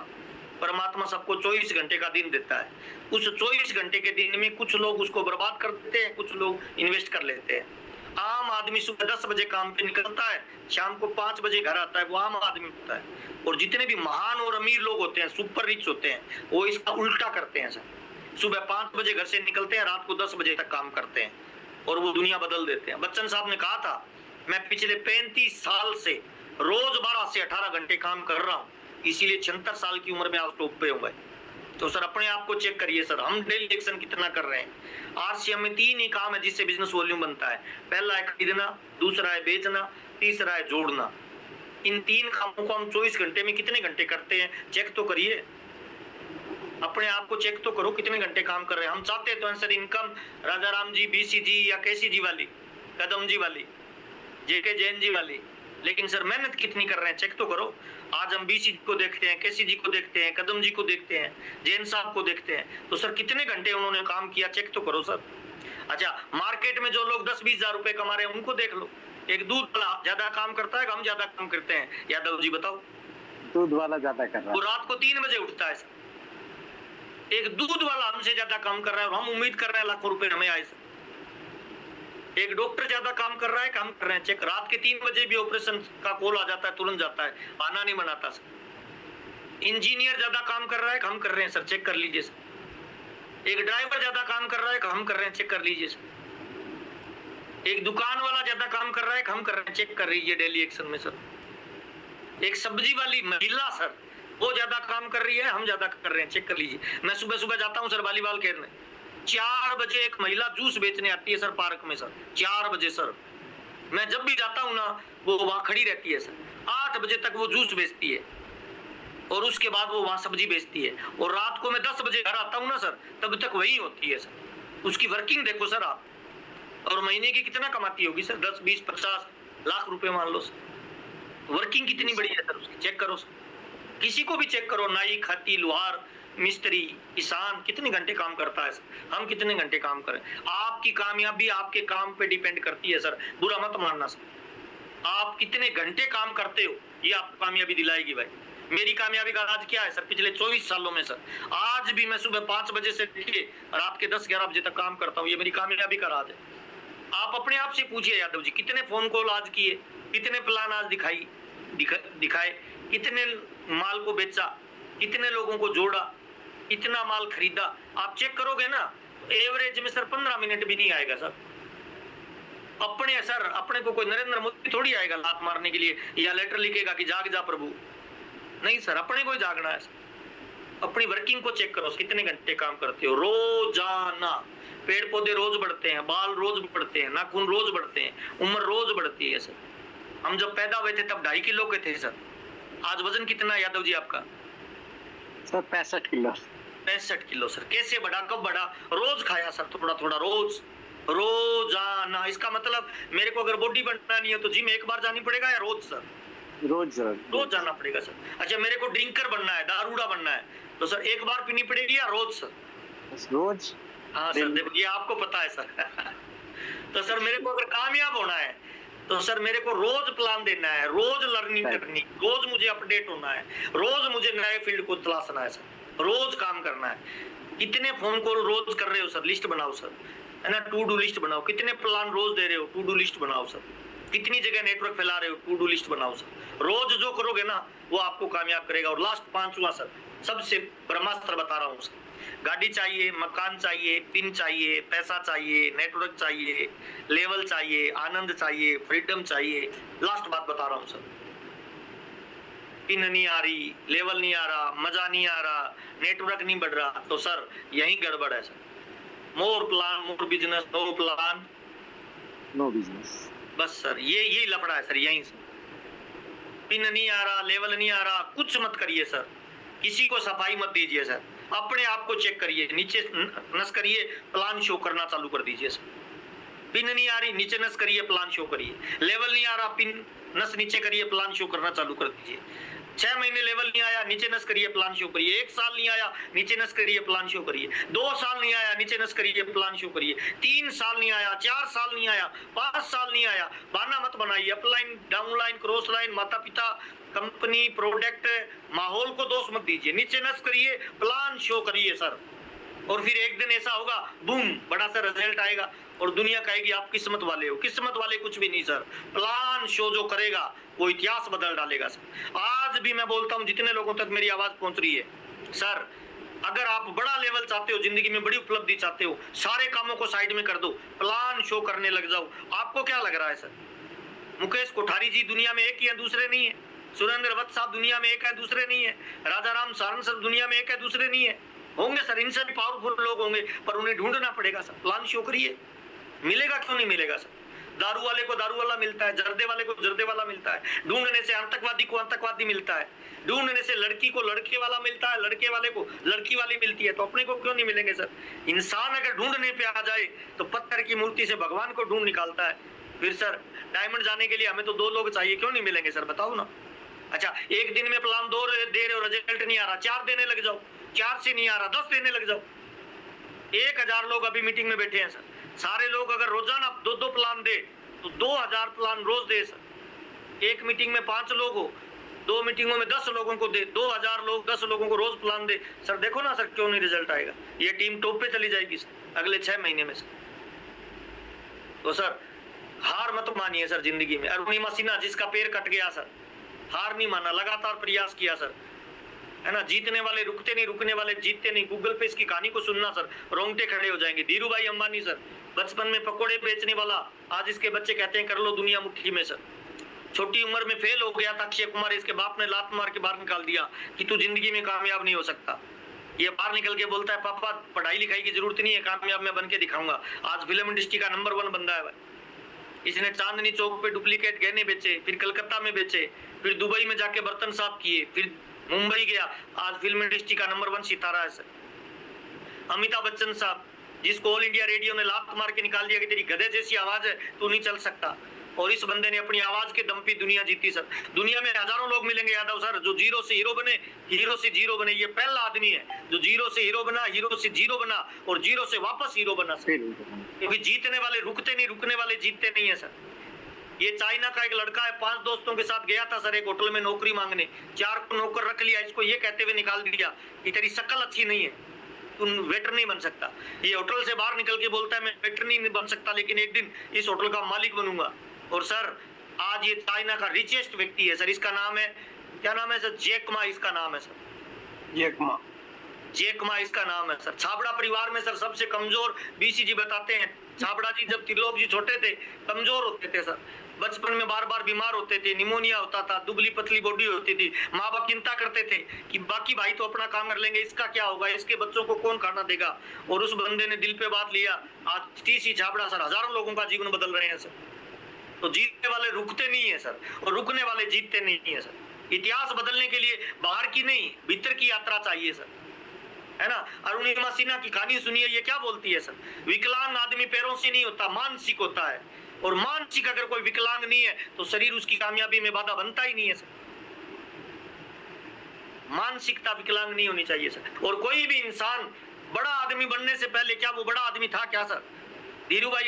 परमात्मा सबको 24 घंटे का दिन देता है। उस 24 घंटे के दिन में कुछ लोग उसको बर्बाद कर देते हैं, कुछ लोग इन्वेस्ट कर लेते हैं। आम आदमी सुबह 10 बजे काम पे निकलता है, शाम को 5 बजे घर आता है, वो आम आदमी होता है। और जितने भी महान और अमीर लोग होते हैं, सुपर रिच होते हैं, वो इसका उल्टा करते हैं सर। सुबह 5 बजे घर से निकलते हैं, रात को 10 बजे तक काम करते हैं और वो दुनिया बदल देते हैं। बच्चन साहब ने कहा था मैं पिछले 35 साल से रोज 12 से 18 घंटे काम कर रहा हूँ, इसीलिए 76 साल की उम्र में आज टॉप पे हूँ भाई। तो सर अपने आप को चेक करिए सर, हम डेली एक्शन कितना कर रहे हैं। आरसीएम में 3 ही काम है जिससे बिजनेस वॉल्यूम बनता है। पहला है खरीदना, दूसरा है बेचना, तीसरा है जोड़ना। इन 3 कामों को हम 24 घंटे में कितने घंटे करते हैं, चेक तो करिए, अपने आप को चेक तो करो कितने घंटे काम कर रहे हैं। हम चाहते हैं तो सर इनकम राजा राम जी, बीसीजी या केसी जी वाली, कदम जी वाली, जेके जैन जी वाली, लेकिन सर मेहनत कितनी कर रहे हैं चेक तो करो। आज हम बीसीजी को देखते हैं, केसी जी को देखते हैं, कदम जी को देखते हैं, जैन साहब को देखते हैं, तो सर कितने घंटे उन्होंने काम किया चेक तो करो सर। अच्छा, मार्केट में जो लोग 10-20 हजार रुपए कमा रहे हैं उनको देख लो। एक दूध वाला ज्यादा काम करता है, हम ज्यादा काम करते हैं? यादव जी बताओ। दूध वाला ज्यादा कर रहा है, वो रात को 3 बजे उठता है सर। एक दूध वाला हमसे ज्यादा काम कर रहा है और हम उम्मीद कर रहे हैं लाखों रुपए हमें आए सर। एक डॉक्टर ज्यादा काम कर रहा है, काम कर रहे हैं चेक। रात के 3 बजे भी ऑपरेशन का कॉल आ जाता है, तुरंत जाता है, आना नहीं बनाता सर। इंजीनियर ज्यादा काम कर रहा है, हम कर रहे हैं सर, चेक कर लीजिए सर। एक ड्राइवर ज्यादा काम कर रहा है, हम कर रहे हैं, चेक कर लीजिए सर। एक दुकान वाला ज्यादा काम कर रहा है, हम कर रहे हैं, चेक कर लीजिए डेली एक्शन में सर। एक सब्जी वाली महिला सर, वो ज्यादा काम कर रही है, हम ज्यादा कर रहे हैं, चेक कर लीजिए। मैं सुबह सुबह जाता हूँ सर वॉलीबॉल खेलने, 4 बजे एक महिला जूस बेचने आती है सर पार्क में सर, 4 बजे सर। मैं जब भी जाता हूँ ना, वो वहां खड़ी रहती है सर। 8 बजे तक वो जूस बेचती है और उसके बाद वो वहां सब्जी बेचती है, और रात को मैं 10 बजे घर आता हूँ ना सर, तब तक वही होती है सर। उसकी वर्किंग देखो सर आप, और महीने की कितना कमाती होगी सर? 10, 20, 50 लाख रुपए मान लो सर। वर्किंग कितनी बड़ी है सर उसकी, चेक करो सर। किसी को भी चेक करो, नाई, खाती, लोहार, मिस्त्री, किसान कितने घंटे काम करता है सर, हम कितने घंटे काम करें। आपकी कामयाबी आपके काम पे डिपेंड करती है सर, बुरा मत मानना सर। आप कितने घंटे काम करते हो, ये आपको कामयाबी दिलाएगी भाई। मेरी कामयाबी का राज क्या है सर? पिछले 24 सालों में सर, आज भी मैं सुबह 5 बजे से लेके रात के 10-11 बजे तक काम करता हूँ, ये मेरी कामयाबी का राज है। आप अपने आप से पूछिए यादव जी, कितने फोन कॉल आज किए, कितने प्लान आज दिखाए, कितने माल को बेचा, कितने लोगों को जोड़ा, कितना माल खरीदा। आप चेक करोगे ना, एवरेज में सर 15 मिनट भी नहीं आएगा सर। अपने को कोई नरेंद्र मोदी थोड़ी आएगा लात मारने के लिए या लेटर लिखेगा कि जाग जा प्रभु, नहीं सर, अपने को ही जागना है। अपनी वर्किंग को चेक करो, कितने घंटे काम करते हो रोजाना। पेड़ पौधे रोज बढ़ते हैं, बाल रोज बढ़ते हैं, नाखून रोज बढ़ते हैं, उम्र रोज बढ़ती है सर। हम जब पैदा हुए थे तब 2.5 किलो के थे सर, आज वजन कितना है यादव जी आपका? Sir 65 kilo. 65 kilo sir. कैसे बढ़ा, कब बढ़ा? रोज खाया सर, थोड़ा थोड़ा रोज, रोजाना। इसका मतलब मेरे को अगर बॉडी बनानी है तो जिम एक बार जानी पड़ेगा या रोज सर? रोज जाना पड़ेगा सर। अच्छा, मेरे को ड्रिंकर बनना है, दारूड़ा बनना है, तो सर एक बार पीनी पड़ेगी या रोज सर? रोज। हाँ सर, देखो ये आपको पता है सर। तो सर मेरे को अगर कामयाब होना है तो सर मेरे को रोज प्लान देना है, रोज लर्निंग करनी, रोज मुझे अपडेट होना है, रोज मुझे नए फील्ड को तलाशना है सर, रोज काम करना है। कितने फोन कॉल रोज कर रहे हो सर? लिस्ट बनाओ सर, है ना, टू डू लिस्ट बनाओ। कितने प्लान रोज दे रहे हो? टू डू लिस्ट बनाओ सर। कितनी जगह नेटवर्क फैला रहे हो? टू डू लिस्ट बनाओ सर। रोज जो करोगे ना वो आपको कामयाब करेगा। और लास्ट 5वां सर, सबसे ब्रह्मास्त्र बता रहा हूँ सर। गाड़ी चाहिए, मकान चाहिए, पिन चाहिए, पैसा चाहिए, नेटवर्क चाहिए, लेवल चाहिए, आनंद चाहिए, फ्रीडम चाहिए। लास्ट बात बता रहा हूँ सर, पिन नहीं आ रही, लेवल नहीं आ रहा, मजा नहीं आ रहा, नेटवर्क नहीं बढ़ रहा, तो सर यही गड़बड़ है sir. More plan, more business, no plan, no business. बस सर ये लफड़ा है सर, यहीं से। पिन नहीं आ रहा, लेवल नहीं आ रहा, कुछ मत करिए सर, किसी को सफाई मत दीजिए सर, अपने आप को चेक करिए, नीचे नस करिए, प्लान शो करना चालू कर दीजिए सर। पिन नहीं आ रही, नीचे नस करिए, प्लान शो करिए। लेवल नहीं आ रहा, पिन नस नीचे करिए, प्लान शो करना चालू कर दीजिए। 6 महीने लेवल नहीं आया, नीचे नस करिए, प्लान शो करिए। 1 साल नहीं आया, नीचे नस करिए, प्लान शो करिए। 2 साल नहीं आया, नीचे नस करिए, प्लान शो करिए। 3 साल नहीं आया, 4 साल नहीं आया, 5 साल नहीं आया, बहाना मत बनाइए। अपलाइन, डाउनलाइन, क्रॉस लाइन, माता पिता, कंपनी, प्रोडक्ट, माहौल को दोष मत दीजिए। नीचे नस करिए, प्लान शो करिए सर, और फिर एक दिन ऐसा होगा, बूम, बड़ा सा रिजल्ट आएगा और दुनिया कहेगी आप किस्मत वाले हो। किस्मत वाले कुछ भी नहीं सर, प्लान शो जो करेगा वो इतिहास बदल डालेगा सर। आज भी मैं बोलता हूँ, जितने लोगों तक मेरी आवाज पहुंच रही है सर, अगर आप बड़ा लेवल चाहते हो, जिंदगी में बड़ी उपलब्धि चाहते हो, सारे कामों को साइड में कर दो, प्लान शो करने लग जाओ। आपको क्या लग रहा है सर, मुकेश कोठारी जी दुनिया में एक ही है, दूसरे नहीं है। सुरेंद्र वत्स साहब दुनिया में एक है, दूसरे नहीं है। राजा राम सारंग सर दुनिया में एक है, दूसरे नहीं है। होंगे सर, इनसे भी पावरफुल लोग होंगे, पर उन्हें ढूंढना पड़ेगा सर। प्लान शो करिए, मिलेगा क्यों नहीं मिलेगा सर। दारू वाले को दारू वाला मिलता है, जर्दे वाले को जर्दे वाला मिलता है, ढूंढने से आतंकवादी को आतंकवादी मिलता है, ढूंढने से लड़की को लड़के वाला मिलता है, लड़के वाले को लड़की वाली मिलती है, तो अपने को क्यों नहीं मिलेंगे सर। इंसान अगर ढूंढने पे आ जाए तो पत्थर की मूर्ति से भगवान को ढूंढ निकालता है। फिर सर डायमंड जाने के लिए हमें तो 2 लोग चाहिए, क्यों नहीं मिलेंगे सर, बताओ ना। अच्छा, एक दिन में प्लान 2 दे रहे हो, रिजल्ट नहीं आ रहा, 4 देने लग जाओ। 4 से नहीं आ रहा, 10 देने लग जाओ। 1000 लोग अभी मीटिंग में बैठे हैं सर, सारे लोग अगर रोजाना 2-2 प्लान दे तो 2000 प्लान रोज दे सर। एक मीटिंग में 5 लोग हो, 2 मीटिंगों में 10 लोगों को दे, 2000 लोग 10 लोगों को रोज प्लान दे सर। देखो ना सर, क्यों नहीं रिजल्ट आएगा। ये टीम टॉप पे चली जाएगी सर अगले 6 महीने में सर। तो सर हार मत मानिए सर जिंदगी में। अरुणिमा सिन्हा जिसका पैर कट गया सर, हार नहीं माना, लगातार प्रयास किया सर, है ना। जीतने वाले रुकते नहीं, रुकने वाले जीतते नहीं। गूगल पे इसकी कहानी को सुनना सर, रोंगटे खड़े हो जाएंगे। धीरू भाई अंबानी सर, बचपन में पकोड़े बेचने वाला, आज इसके बच्चे कहते हैं कर लो दुनिया मुट्ठी में सर। छोटी उम्र में फेल हो गया था अक्षय कुमार, इसके बाप ने लात मार के बाहर निकाल दिया कि तू जिंदगी में कामयाब नहीं हो सकता। ये बाहर निकल के बोलता है पापा पढ़ाई लिखाई की जरूरत नहीं है, कामयाब मैं बन के दिखाऊंगा। आज फिल्म इंडस्ट्री का नंबर 1 बंदा है भाई। इसने चांदनी चौक पे डुप्लीकेट गहने बेचे, फिर कलकत्ता में बेचे, फिर दुबई में जाके बर्तन साफ किए, फिर मुंबई गया, आज फिल्म इंडस्ट्री का नंबर 1 सितारा है सर। अमिताभ बच्चन साहब, जिसको ऑल इंडिया रेडियो ने लात मार के निकाल दिया कि तेरी गधे जैसी आवाज है, तू नहीं चल सकता, और इस बंदे ने अपनी आवाज के दम पे दुनिया जीती सर। दुनिया में हजारों लोग मिलेंगे यादव सर जो जीरो से हीरो बने, हीरो से जीरो बने। ये पहला आदमी है जो जीरो से हीरो बना, हीरो से जीरो बना और जीरो से वापस हीरो बना सर। क्योंकि जीतने वाले रुकते नहीं, रुकने वाले जीतते नहीं है सर। ये चाइना का एक लड़का है, 5 दोस्तों के साथ गया था सर एक होटल में नौकरी मांगने, 4 को नौकर रख लिया, इसको ये कहते हुए निकाल दिया कि तेरी शक्ल अच्छी नहीं है, तुम वेटर नहीं बन सकता। ये होटल से बाहर निकल के बोलता है मैं वेटर नहीं बन सकता, लेकिन एक दिन इस होटल का मालिक बनूंगा। और सर आज ये चाइना का रिचेस्ट व्यक्ति है सर, इसका नाम है, क्या नाम है सर? जैक मा इसका नाम है सर। जैक मा इसका नाम है सर। छाबड़ा परिवार में सर सबसे कमजोर, बीसी जी बताते हैं, छाबड़ा जी जब त्रिलोक जी छोटे थे कमजोर होते थे सर, बचपन में बार बार बीमार होते थे, निमोनिया होता था, दुबली पतली बॉडी होती थी, माँ बाप चिंता करते थे कि बाकी भाई तो अपना काम कर लेंगे, इसका क्या होगा, इसके बच्चों को कौन खाना देगा। और उस बंदे ने दिल पे बात लिया, आज टीसी छाबड़ा सर हजारों लोगों का जीवन बदल रहे हैं सर। तो जीतने वाले रुकते नहीं है सर, और रुकने वाले जीतते नहीं है सर। इतिहास बदलने के लिए बाहर की नहीं, भीतर की यात्रा चाहिए सर, है ना। अरुणिमा सिन्हा की कहानी सुनिए, ये क्या बोलती है सर? विकलांग आदमी पैरों से नहीं होता, मानसिक होता है, और मानसिक अगर कोई विकलांग नहीं है तो शरीर उसकी कामयाबी में बाधा बनता ही नहीं है सर। मानसिकता विकलांग नहीं होनी चाहिए सर। और कोई भी इंसान बड़ा आदमी बनने से पहले क्या वो बड़ा आदमी था क्या सर? धीरूभाई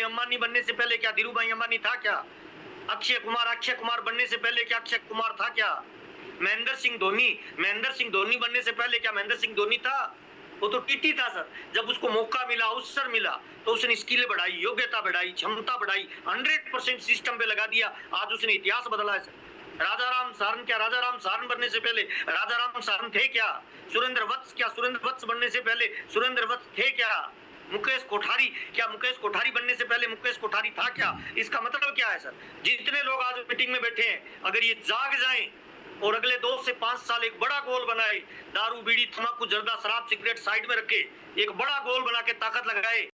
अंबानी बनने से पहले क्या धीरूभाई अंबानी था क्या? अक्षय कुमार बनने से पहले क्या अक्षय कुमार था क्या? महेंद्र सिंह धोनी बनने से पहले क्या महेंद्र सिंह धोनी था? वो तो टीटी था सर। जब उसको मौका मिला, अवसर मिला, तो उसने स्किल बढ़ाई, योग्यता बढ़ाई, क्षमता बढ़ाई, 100% सिस्टम पे लगा दिया, आज उसने इतिहास बदला है सर। राजा राम सारन बनने से पहले राजा राम सारन थे क्या? सुरेंद्र वत्स बनने से पहले सुरेंद्र वत्स थे क्या? मुकेश कोठारी बनने से पहले मुकेश कोठारी था क्या? इसका मतलब क्या है सर? जितने लोग आज मीटिंग में बैठे हैं, अगर ये जाग जाएं और अगले 2 से 5 साल एक बड़ा गोल बनाए, दारू बीड़ी तंबाकू जर्दा शराब सिगरेट साइड में रखे, एक बड़ा गोल बना के ताकत लगाए,